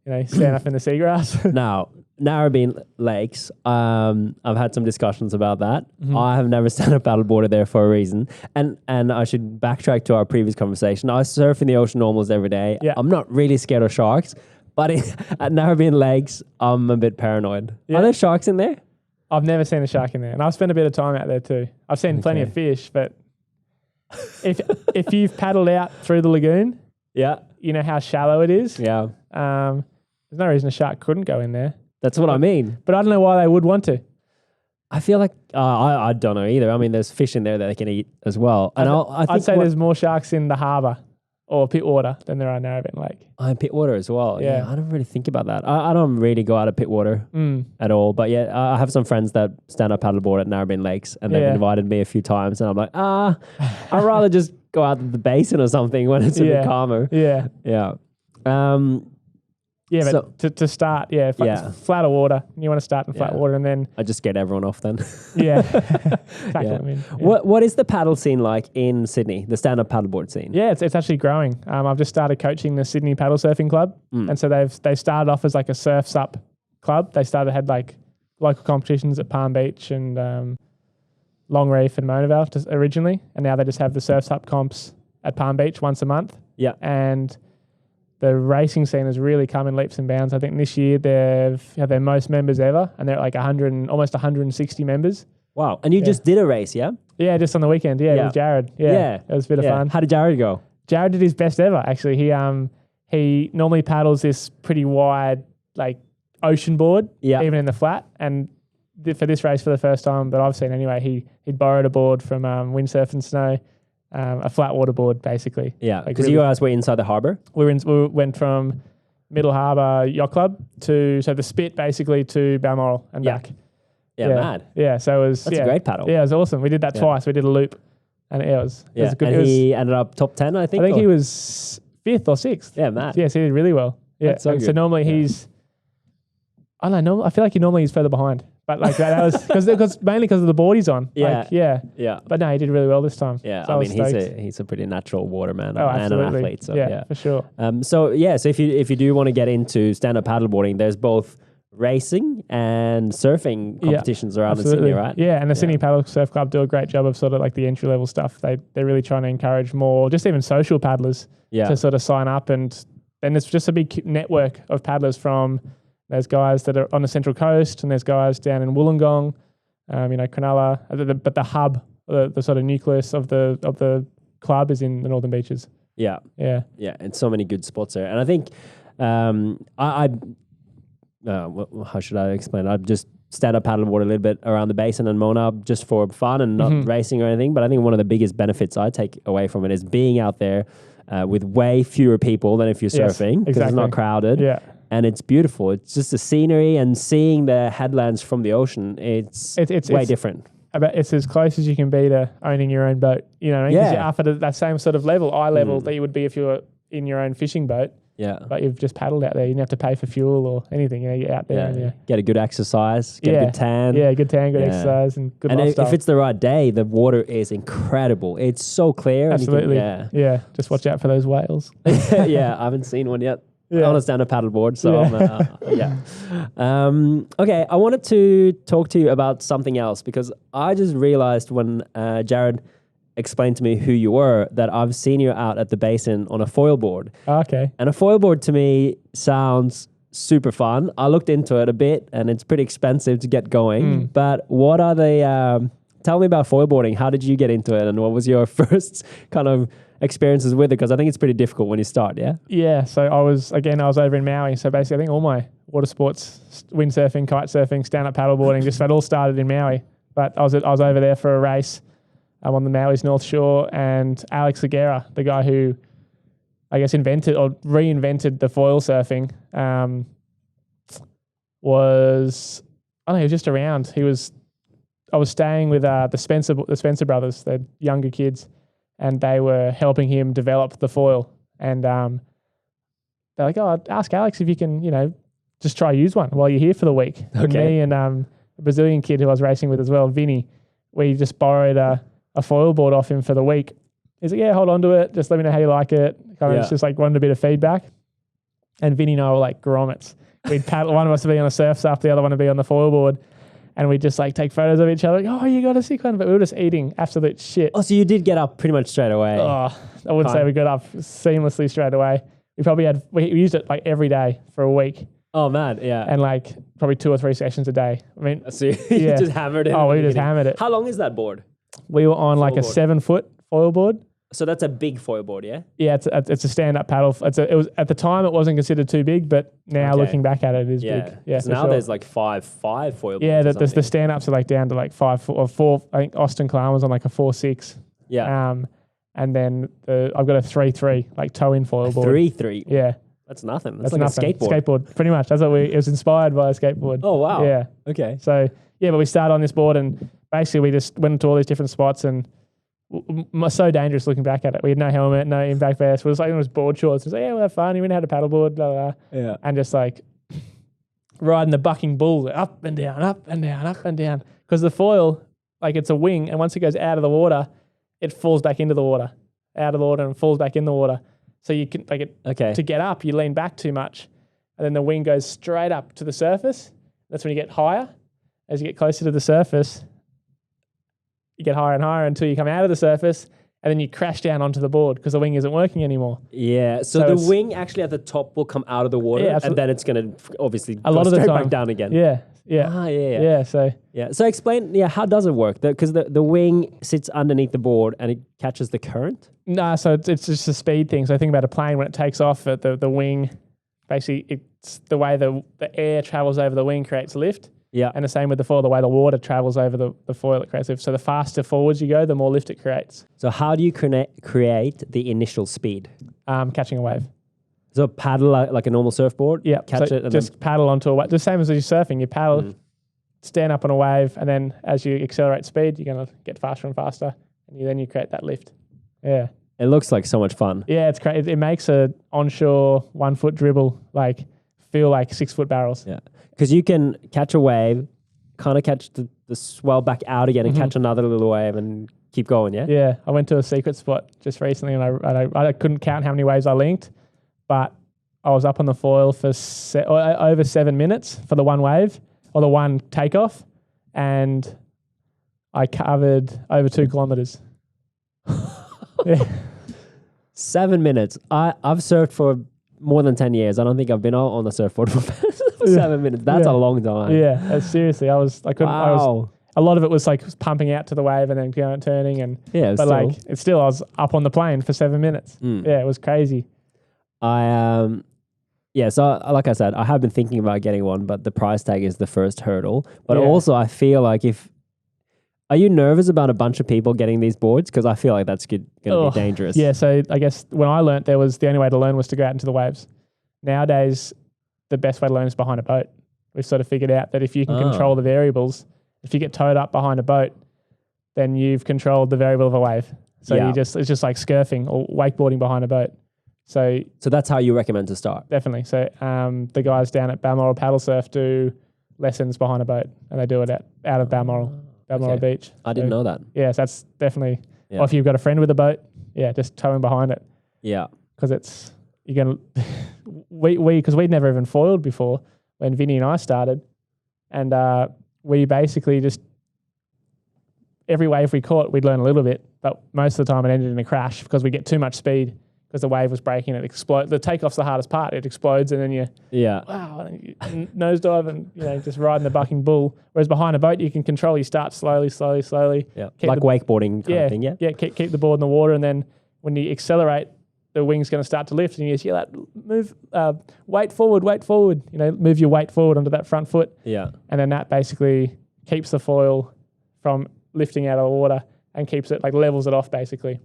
stand up in the seagrass. Now, Narrabeen Lakes, I've had some discussions about that. I have never stand-up paddleboarded there for a reason. And I should backtrack to our previous conversation. I surf in the ocean almost every day. Yeah. I'm not really scared of sharks, but at Narrabeen Lakes, I'm a bit paranoid. Yeah. Are there sharks in there? I've never seen a shark in there, and I've spent a bit of time out there too. I've seen plenty of fish, but if you've paddled out through the lagoon, you know how shallow it is. Yeah. There's no reason a shark couldn't go in there. That's what I mean. But I don't know why they would want to. I feel like I don't know either. I mean, there's fish in there that they can eat as well. And I'd say there's more sharks in the harbour or Pittwater than there are in Narrabeen Lake. In Pittwater as well. Yeah. I don't really think about that. I don't really go out of Pittwater at all. But I have some friends that stand up paddleboard at Narrabeen Lakes, and they've invited me a few times, and I'm like, I'd rather just go out to the basin or something when it's a bit calmer. Yeah. Yeah. But to start, flatter water. You want to start in flat water, and then I just get everyone off then. Exactly. What is the paddle scene like in Sydney? The stand-up paddleboard scene? Yeah, it's actually growing. I've just started coaching the Sydney Paddle Surfing Club, and so they started off as like a Surfs Up club. They had like local competitions at Palm Beach and Long Reef and Mona Vale just originally, and now they just have the Surfs Up comps at Palm Beach once a month. Yeah, and the racing scene has really come in leaps and bounds. I think this year they've had their most members ever, and they're at like almost 160 members. Wow. And you just did a race, yeah? Yeah, just on the weekend. Yeah, with Jared. Yeah. It was a bit of fun. How did Jared go? Jared did his best ever, actually. He normally paddles this pretty wide, like, ocean board, even in the flat. And for this race, for the first time that I've seen anyway, he'd borrowed a board from Windsurf and Snow. A flat water board, basically. Yeah, because you guys were inside the harbour? We went from Middle Harbour Yacht Club to the Spit, basically, to Balmoral and back. Yeah, mad. Yeah, so it was... That's a great paddle. Yeah, it was awesome. We did that twice. We did a loop, and it was good. And he ended up top 10, I think? I think he was 5th or 6th. Yeah, mad. Yeah, so he did really well. Yeah, so normally he's... I don't know. I feel like he's further behind. But like that was mainly because of the board he's on. Yeah. But no, he did really well this time. Yeah. So I mean, he's a pretty natural waterman and an athlete. So for sure. So if you do want to get into stand-up paddleboarding, there's both racing and surfing competitions around in Sydney, right? Yeah, and the Sydney Paddle Surf Club do a great job of sort of like the entry-level stuff. They're really trying to encourage more, just even social paddlers to sort of sign up. And it's just a big network of paddlers from... There's guys that are on the Central Coast, and there's guys down in Wollongong, Cronulla. But the hub, the sort of nucleus of the club is in the Northern Beaches. Yeah, and so many good spots there. And I think how should I explain it? I've just stand-up paddleboard a little bit around the basin and Mona just for fun and not racing or anything. But I think one of the biggest benefits I take away from it is being out there with way fewer people than if you're surfing, because it's not crowded. Yeah. And it's beautiful. It's just the scenery and seeing the headlands from the ocean. It's way different. It's as close as you can be to owning your own boat. You know, because you're up at that same sort of eye level that you would be if you were in your own fishing boat. Yeah. But you've just paddled out there. You don't have to pay for fuel or anything. You're out there. And get a good exercise. Get a good tan. Yeah, good tan, good exercise, and good lifestyle. If it's the right day, the water is incredible. It's so clear. Absolutely. Yeah. Just watch out for those whales. Yeah, I haven't seen one yet. I want to stand a paddleboard, so okay, I wanted to talk to you about something else, because I just realized when Jared explain to me who you were, that I've seen you out at the basin on a foil board. Okay. And a foil board to me sounds super fun. I looked into it a bit, and it's pretty expensive to get going. But what are the... tell me about foil boarding. How did you get into it, and what was your first kind of experiences with it? Because I think it's pretty difficult when you start, yeah? Yeah, so I was over in Maui. So basically, I think all my water sports, windsurfing, kite surfing, stand-up paddleboarding, just that all started in Maui. But I was over there for a race on the Maui's North Shore, and Alex Aguirre, the guy who I guess invented or reinvented the foil surfing, was, I don't know, he was just around. I was staying with the Spencer brothers, they're younger kids, and they were helping him develop the foil. And they're like, oh, ask Alex if you can, just try use one while you're here for the week. Okay. And me and a Brazilian kid who I was racing with as well, Vinny, we just borrowed a foil board off him for the week. He's like, yeah, hold on to it. Just let me know how you like it. Kind of just like wanted a bit of feedback. And Vinny and I were like grommets. We'd paddle, one of us would be on a surf sup, the other one would be on the foil board. And we just like take photos of each other. Like, oh, you got a sick one. But we were just eating absolute shit. Oh, so you did get up pretty much straight away. Oh, I wouldn't say we got up seamlessly straight away. We used it like every day for a week. Oh, man, yeah. And like probably 2 or 3 sessions a day. I mean, So you just hammered it. Oh, we just hammered it. How long is that board? We were on like a 7-foot foil board. So that's a big foil board, yeah? Yeah, it's a stand-up paddle. It was at the time it wasn't considered too big, but now looking back at it, it is big. Yeah, so now there's like five foil boards. Yeah, the stand-ups are like down to like 5 foot or 4. I think Austin Klan was on like a 4.6. Yeah. And then I've got a 3.3 like toe-in foil board. 3.3. Yeah. That's nothing. That's like nothing. A skateboard. Skateboard, pretty much. It was inspired by a skateboard. Oh, wow. Yeah. Okay. So, yeah, but we started on this board, and basically we just went into all these different spots, and so dangerous looking back at it. We had no helmet, no impact vest. It was board shorts. It was like, yeah, we'll have fun. You went out to paddleboard, blah, blah, blah. Yeah. And just like riding the bucking bull up and down, up and down, up and down. Because the foil, like it's a wing, and once it goes out of the water, it falls back into the water, out of the water, and falls back in the water. So you can to get up, you lean back too much, and then the wing goes straight up to the surface. That's when you get higher. As you get closer to the surface, you get higher and higher until you come out of the surface, and then you crash down onto the board because the wing isn't working anymore. Yeah, so the wing actually at the top will come out of the water, and then it's going to obviously go straight back down again. Yeah. So explain, how does it work? Because the wing sits underneath the board and it catches the current? No, so it's just a speed thing. So think about a plane when it takes off, the wing, basically it's the way the air travels over the wing creates lift. Yeah. And the same with the foil, the way the water travels over the foil, it creates lift. So the faster forwards you go, the more lift it creates. So how do you create the initial speed? Catching a wave. So paddle like a normal surfboard? Yeah. Catch so it? And just paddle onto a wave. The same as you're surfing. You paddle, stand up on a wave, and then as you accelerate speed, you're going to get faster and faster, and then you create that lift. Yeah. It looks like so much fun. Yeah, it's great. It makes a onshore 1-foot dribble feel like 6-foot barrels. Yeah. Because you can catch a wave, kind of catch the swell back out again and catch another little wave and keep going, yeah? Yeah. I went to a secret spot just recently, and I couldn't count how many waves I linked, but I was up on the foil for over 7 minutes for the one wave or the one takeoff, and I covered over 2 kilometers. Yeah. 7 minutes. I've surfed for more than 10 years. I don't think I've been on the surfboard for 7 minutes. That's a long time. Yeah, seriously. I lot of it was like pumping out to the wave and then turning, and it's still I was up on the plane for 7 minutes. Yeah, it was crazy. So like I said, I have been thinking about getting one, but the price tag is the first hurdle. But also I feel like are you nervous about a bunch of people getting these boards? Because I feel like that's going to be dangerous. Yeah, so I guess when I learnt, the only way to learn was to go out into the waves. Nowadays, the best way to learn is behind a boat. We've sort of figured out that if you can control the variables, if you get towed up behind a boat, then you've controlled the variable of a wave. So it's just like surfing or wakeboarding behind a boat. So that's how you recommend to start? Definitely. So the guys down at Balmoral Paddle Surf do lessons behind a boat, and they do it out of Balmoral Beach. I didn't know that. Yeah, so that's definitely, or if you've got a friend with a boat, just tow him behind it. Yeah. Because because we'd never even foiled before when Vinny and I started, and we basically just, every wave we caught, we'd learn a little bit, but most of the time it ended in a crash because we get too much speed because the wave was breaking. It explodes. The takeoff's the hardest part. It explodes and then you wow, and you nosedive and just riding the bucking bull. Whereas behind a boat you can control. You start slowly. Yeah, like wakeboarding kind of thing. Yeah. Keep the board in the water, and then when you accelerate, the wing's going to start to lift, and you just yell out, "Move, weight forward." Move your weight forward onto that front foot. Yeah, and then that basically keeps the foil from lifting out of the water and keeps it levels it off basically.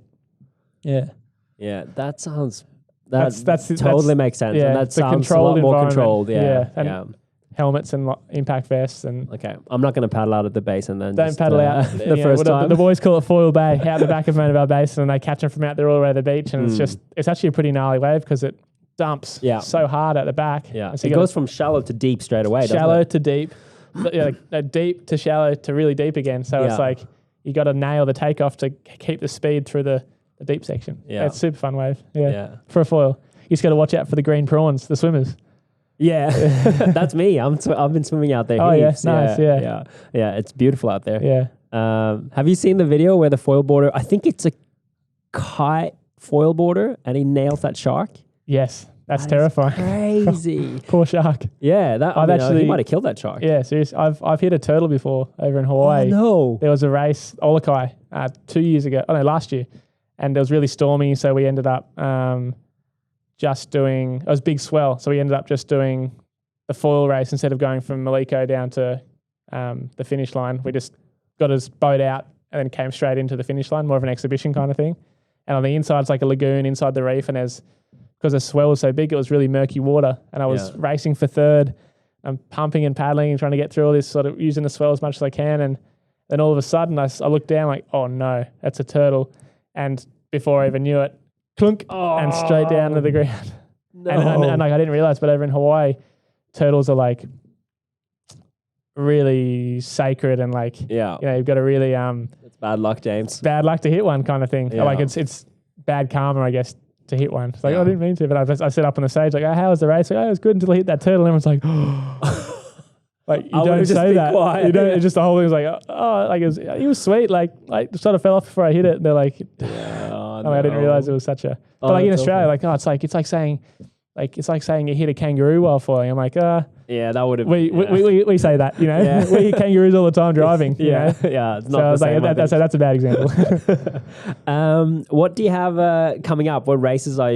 Yeah. Yeah, that sounds That's totally makes sense. Yeah, And that sounds a lot more controlled. Yeah. Helmets and impact vests and. Okay, I'm not going to paddle out at the basin then. Don't paddle out the first time. The boys call it Foil Bay, out the back of Monavale Basin, and they catch them from out there all the way to the beach, and it's actually a pretty gnarly wave because it dumps so hard at the back. Yeah, so it goes from shallow to deep straight away. Shallow to deep, deep to shallow to really deep again. So it's like you got to nail the takeoff to keep the speed through the deep section. Yeah, it's a super fun wave. Yeah, for a foil, you just got to watch out for the green prawns, the swimmers. Yeah, that's me. I've been swimming out there. Oh heaps. Nice. Yeah, it's beautiful out there. Yeah. Have you seen the video where the foil boarder? I think it's a kite foil boarder, and he nails that shark. Yes, that's terrifying. Crazy. Poor shark. Yeah, he might have killed that shark. Yeah, seriously. I've hit a turtle before over in Hawaii. Oh, no. There was a race, Molokai, 2 years ago. Oh no, last year, and it was really stormy, so we ended up. It was big swell, so we ended up just doing the foil race instead of going from Molokai down to the finish line. We just got his boat out and then came straight into the finish line, more of an exhibition kind of thing. And on the inside, it's like a lagoon inside the reef, and because the swell was so big, it was really murky water. And I was racing for third. I'm pumping and paddling and trying to get through all this, sort of using the swell as much as I can. And then all of a sudden, I looked down like, oh no, that's a turtle. And before I even knew it, clunk, and straight down to the ground. No. And I didn't realize, but over in Hawaii, turtles are really sacred and you've got to really it's bad luck, James. Bad luck to hit one kind of thing. Yeah. It's bad karma, I guess, to hit one. It's I didn't mean to, but I set up on the stage how was the race? It was good until I hit that turtle, and everyone's like, you don't say that. Quiet. You don't. It's just the whole thing was he was sweet. Just sort of fell off before I hit it. And they're like, I didn't realize it was such a. But in Australia, it's like saying you hit a kangaroo while falling. I'm like, yeah, that would have. We say that, we hit kangaroos all the time driving. Yeah. It's not so that's a bad example. What do you have coming up? What races do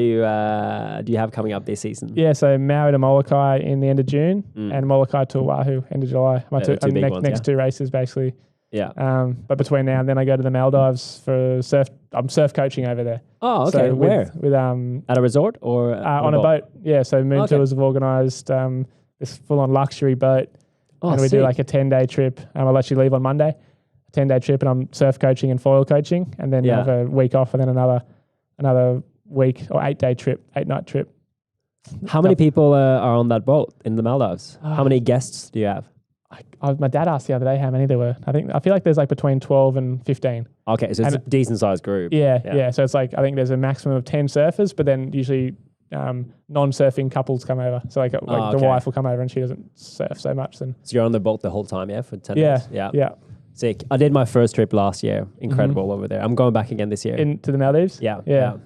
you have coming up this season? Yeah, so Maui to Molokai in the end of June, and Molokai to Oahu end of July. My next two races basically. Yeah. But between now and then I go to the Maldives for surf. I'm surf coaching over there. Oh, okay. So where? With at a resort or on a boat? Yeah. So Moon Tours have organised this full-on luxury boat, and we do a 10-day trip. I'll actually leave on Monday. A 10-day trip, and I'm surf coaching and foil coaching, and then have a week off, and then another week or 8-day trip, 8-night trip. How many people are on that boat in the Maldives? How many guests do you have? My dad asked the other day how many there were. I feel like there's between 12 and 15. Okay, so it's a decent sized group. Yeah. So it's I think there's a maximum of 10 surfers, but then usually non-surfing couples come over. So the wife will come over and she doesn't surf so much. Then so you're on the boat the whole time, for 10 days? Yeah. Sick. I did my first trip last year. Incredible over there. I'm going back again this year. To the Maldives? Yeah.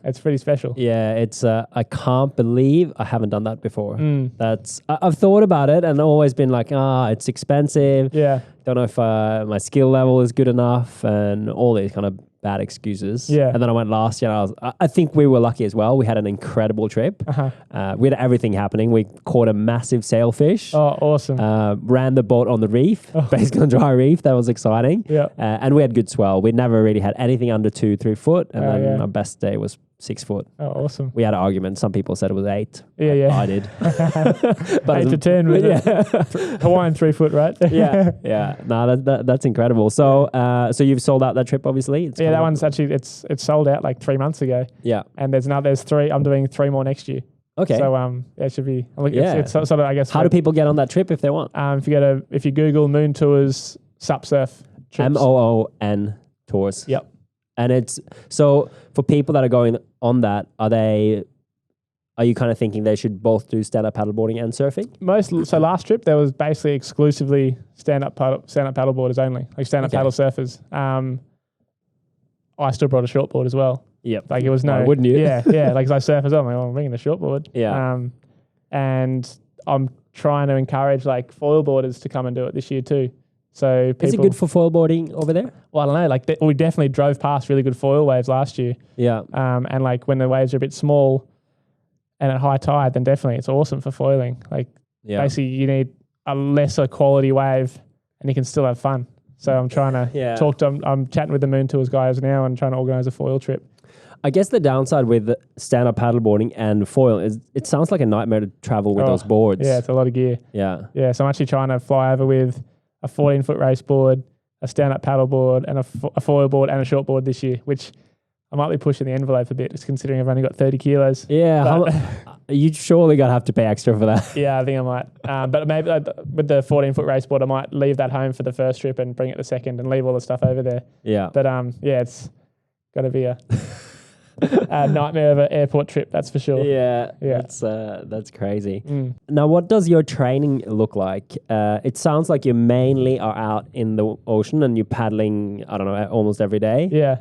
It's pretty special. Yeah, it's I can't believe I haven't done that before. I've thought about it and always been like, it's expensive. Yeah. Don't know if my skill level is good enough and all these kind of bad excuses. Yeah. And then I went last year and I think we were lucky as well. We had an incredible trip. We had everything happening. We caught a massive sailfish. Oh, awesome. Ran the boat on the reef, basically on dry reef. That was exciting. Yeah. And we had good swell. We'd never really had anything under 2-3 foot. And then our best day was 6 foot. Oh, awesome. We had an argument. Some people said it was 8. Yeah. I did. But 8 to 10 with Hawaiian 3 foot, right? Yeah. No, that's incredible. So you've sold out that trip, obviously. That one's actually it's sold out 3 months ago. Yeah. And there's 3. I'm doing 3 more next year. Okay. So it should be. It's sort of, I guess. How do people get on that trip if they want? If you Google Moon Tours Sup Surf trips. MOON Tours. Yep. And it's so for people that are going on that, are you kind of thinking they should both do stand-up paddleboarding and surfing? So last trip there was basically exclusively stand-up paddleboarders only, stand-up paddle surfers. I still brought a shortboard as well. Yep. Like it was Why wouldn't you? Yeah, yeah. Like 'cause I surf as well. I'm like, well, I'm bringing the shortboard. Yeah. And I'm trying to encourage like foil boarders to come and do it this year too. So people, Is it good for foil boarding over there? well, I don't know. Like we definitely drove past really good foil waves last year. Yeah. And like when the waves are a bit small and at high tide, then definitely it's awesome for foiling. Like basically you need a lesser quality wave and you can still have fun. So I'm trying to talk to, I'm chatting with the Moon Tours guys now and trying to organize a foil trip. I guess the downside with stand-up paddleboarding and foil is it sounds like a nightmare to travel with those boards. Yeah, it's a lot of gear. Yeah. Yeah, so I'm actually trying to fly over with a 14-foot race board, a stand-up paddleboard, and a foil board and a shortboard this year, which I might be pushing the envelope a bit, just considering I've only got 30 kilos. Yeah. You surely got to have to pay extra for that. Yeah, I think I might. But maybe with the 14-foot race board, I might leave that home for the first trip and bring it the second and leave all the stuff over there. Yeah. But yeah, it's got to be a nightmare of an airport trip, that's for sure. Yeah. That's crazy. Now, what does your training look like? It sounds like you mainly are out in the ocean and you're paddling, I don't know, almost every day. Yeah.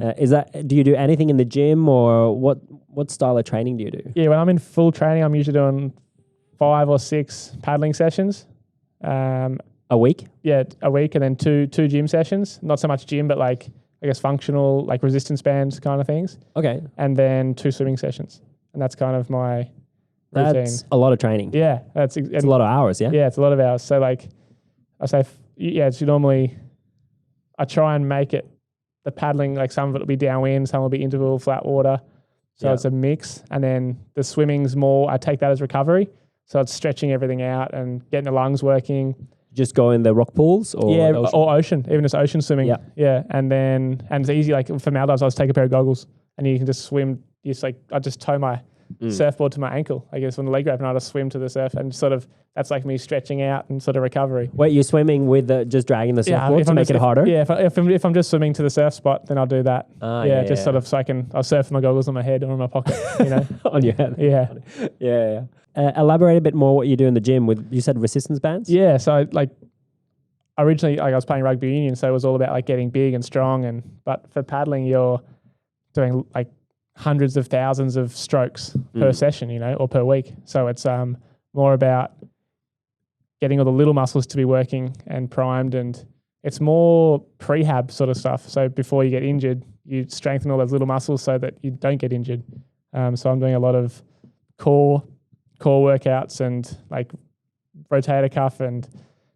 Do you do anything in the gym, or what style of training do you do? Yeah, when I'm in full training, I'm usually doing 5 or 6 paddling sessions. A week? Yeah, a week, and then two gym sessions. Not so much gym, but like I guess functional, like resistance bands kind of things. Okay. And then 2 swimming sessions. And that's kind of my routine. That's a lot of training. Yeah. It's a lot of hours, yeah? Yeah, it's a lot of hours. So like I say, it's normally, I try and make it, the paddling, like some of it will be downwind, some will be interval, flat water. So it's a mix. And then the swimming's more, I take that as recovery. So it's stretching everything out and getting the lungs working. Just go in the rock pools or ocean? Or ocean, even just ocean swimming. Yeah. Yeah. And it's easy, like for Maldives, I just take a pair of goggles and you can just swim. I just tow my surfboard to my ankle. I guess when the leg wrap and I just swim to the surf and sort of, that's like me stretching out and sort of recovery. Wait, you're swimming with just dragging the surfboard to make it harder? Yeah, if I'm just swimming to the surf spot, then I'll do that. Sort of so I'll surf with my goggles on my head or in my pocket, you know. On your head. Yeah. Yeah. Elaborate a bit more what you do in the gym with, you said resistance bands? Yeah, so like originally I was playing rugby union, so it was all about like getting big and strong, but for paddling you're doing like hundreds of thousands of strokes per session, you know, or per week. So it's more about getting all the little muscles to be working and primed, and it's more prehab sort of stuff. So before you get injured, you strengthen all those little muscles so that you don't get injured. So I'm doing a lot of core workouts and like rotator cuff and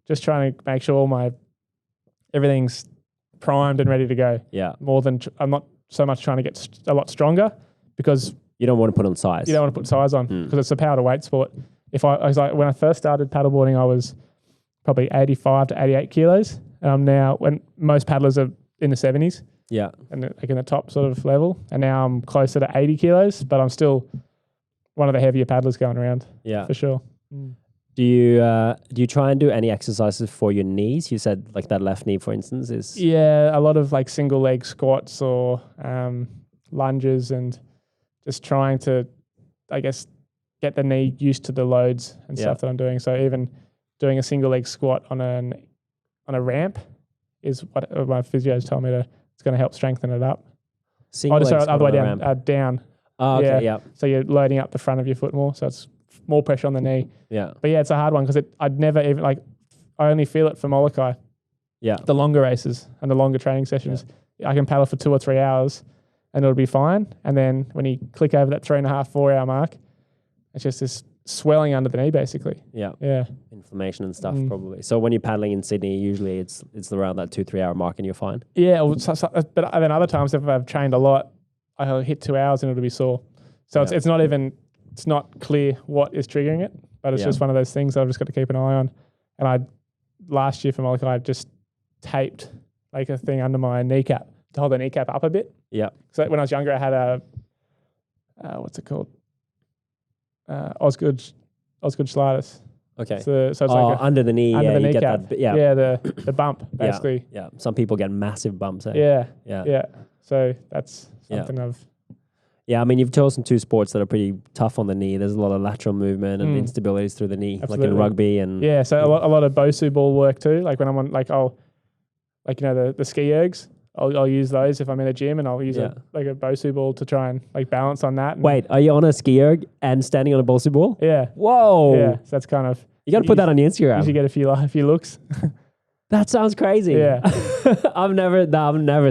just trying to make sure everything's primed and ready to go. Yeah. More than I'm not so much trying to get a lot stronger, because you don't want to put on size. You don't want to put size on because it's a power to weight sport. I was like, when I first started paddleboarding, I was probably 85 to 88 kilos. And I'm now, when most paddlers are in the 70s. Yeah. And like in the top sort of level. And now I'm closer to 80 kilos, but I'm still one of the heavier paddlers going around. Yeah. For sure. Do you try and do any exercises for your knees? You said like that left knee, for instance, is... Yeah, a lot of like single leg squats or lunges, and just trying to, I guess, get the knee used to the loads and stuff that I'm doing. So even doing a single leg squat on a ramp is what my physio's told me it's going to help strengthen it up. Single leg squat other way on down, down. Oh, okay, yeah. So you're loading up the front of your foot more, so it's more pressure on the knee. Yeah. But yeah, it's a hard one because I'd never even I only feel it for Molokai. Yeah. The longer races and the longer training sessions. Yeah. I can paddle for 2 or 3 hours and it'll be fine. And then when you click over that 3.5, 4 hour mark, it's just this swelling under the knee basically. Yeah. Yeah. Inflammation and stuff probably. So when you're paddling in Sydney, usually it's around that 2-3 hour mark and you're fine. Yeah. But then other times if I've trained a lot, I'll hit 2 hours and it'll be sore. So it's not clear what is triggering it, but it's just one of those things that I've just got to keep an eye on. And last year for Molokai, I just taped like a thing under my kneecap to hold the kneecap up a bit. Yeah. So when I was younger, I had a, what's it called? Osgood Schlatus. Okay. So it's like under the knee. Under the you kneecap. Get that, yeah. Yeah, the bump basically. Yeah. Some people get massive bumps. Eh? Yeah. So that's something I've... Yeah, I mean, you've chosen 2 sports that are pretty tough on the knee. There's a lot of lateral movement and instabilities through the knee, like in rugby and... Yeah, so a lot of Bosu ball work too. Like when I'm on, the ski ergs, I'll use those if I'm in a gym, and I'll use a Bosu ball to try and like balance on that. And Wait, are you on a ski erg and standing on a Bosu ball? Yeah. Whoa. Yeah. So that's kind of. You got to put that on your Instagram. You should get a few looks. That sounds crazy. Yeah. I've never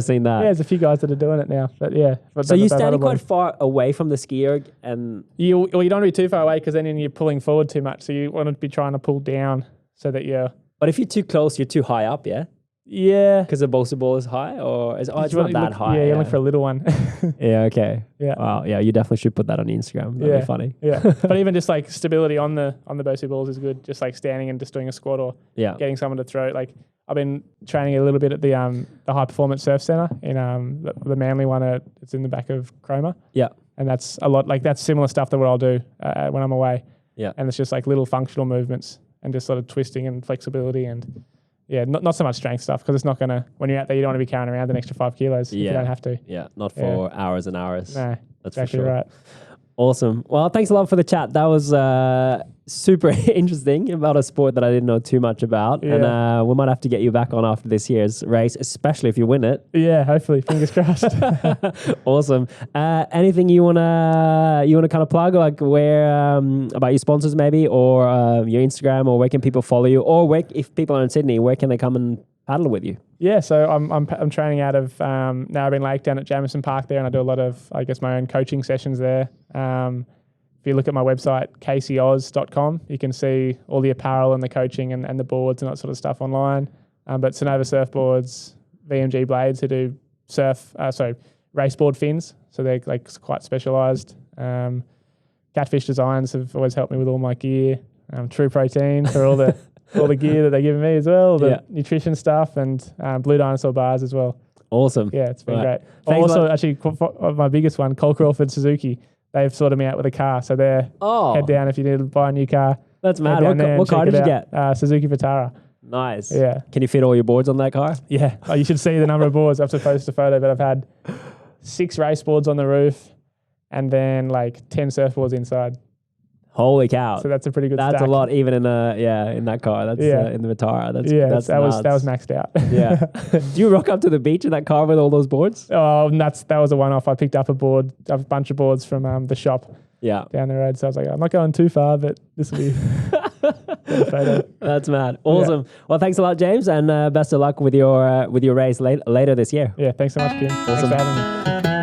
seen that. Yeah, there's a few guys that are doing it now. But yeah. So you're standing quite far away from the ski erg, and you don't want to be too far away because then you're pulling forward too much. So you want to be trying to pull down so that you're. But if you're too close, you're too high up, yeah? Yeah. Because the Bosu ball is high, or it's not that high. Yeah, you look for a little one. Yeah, okay. Yeah. Wow, yeah, you definitely should put that on Instagram. That'd be funny. Yeah. But even just like stability on the Bosu balls is good. Just like standing and just doing a squat or getting someone to throw. Like I've been training a little bit at the High Performance Surf Center in the Manly one. It's in the back of Cromer. Yeah. And that's a lot, like that's similar stuff to what I'll do when I'm away. Yeah. And it's just like little functional movements and just sort of twisting and flexibility and not so much strength stuff because it's not going to, when you're out there, you don't want to be carrying around an extra 5 kilos if you don't have to. Yeah, not for hours and hours. No, that's exactly for sure. Right. Awesome. Well, thanks a lot for the chat. That was super interesting about a sport that I didn't know too much about. Yeah. And we might have to get you back on after this year's race, especially if you win it. Yeah, hopefully. Fingers crossed. Awesome. Anything you wanna kind of plug, like where about your sponsors maybe, or your Instagram, or where can people follow you, or if people are in Sydney, where can they come and paddle with you? Yeah, so I'm training out of Narrabeen Lake down at Jamison Park there, and I do a lot of, I guess, my own coaching sessions there. If you look at my website, kcoz.com, you can see all the apparel and the coaching and the boards and that sort of stuff online. But Sonova Surfboards, VMG Blades, who do raceboard fins, so they're like quite specialised. Catfish Designs have always helped me with all my gear. True Protein for all the all the gear that they're giving me as well, the nutrition stuff, and Blue Dinosaur bars as well. Awesome. Yeah, it's been great. Also, actually, my biggest one, Cole Crawford Suzuki, they've sorted me out with a car. So they're head down if you need to buy a new car. That's mad. What car did you get? Suzuki Vitara. Nice. Yeah. Can you fit all your boards on that car? Yeah. You should see the number of boards. I have to post a photo, but I've had 6 race boards on the roof and then like 10 surfboards inside. Holy cow! So that's a pretty good. That's stack. a lot, even in that car. That's in the Vitara. That was maxed out. Yeah. Do you rock up to the beach in that car with all those boards? Oh, that was a one-off. I picked up a bunch of boards from the shop. Yeah. Down the road. So I was like, I'm not going too far, but this will be a photo. That's mad. Awesome. Yeah. Well, thanks a lot, James, and best of luck with your race later this year. Yeah. Thanks so much, Kim. Awesome. Thanks for having me.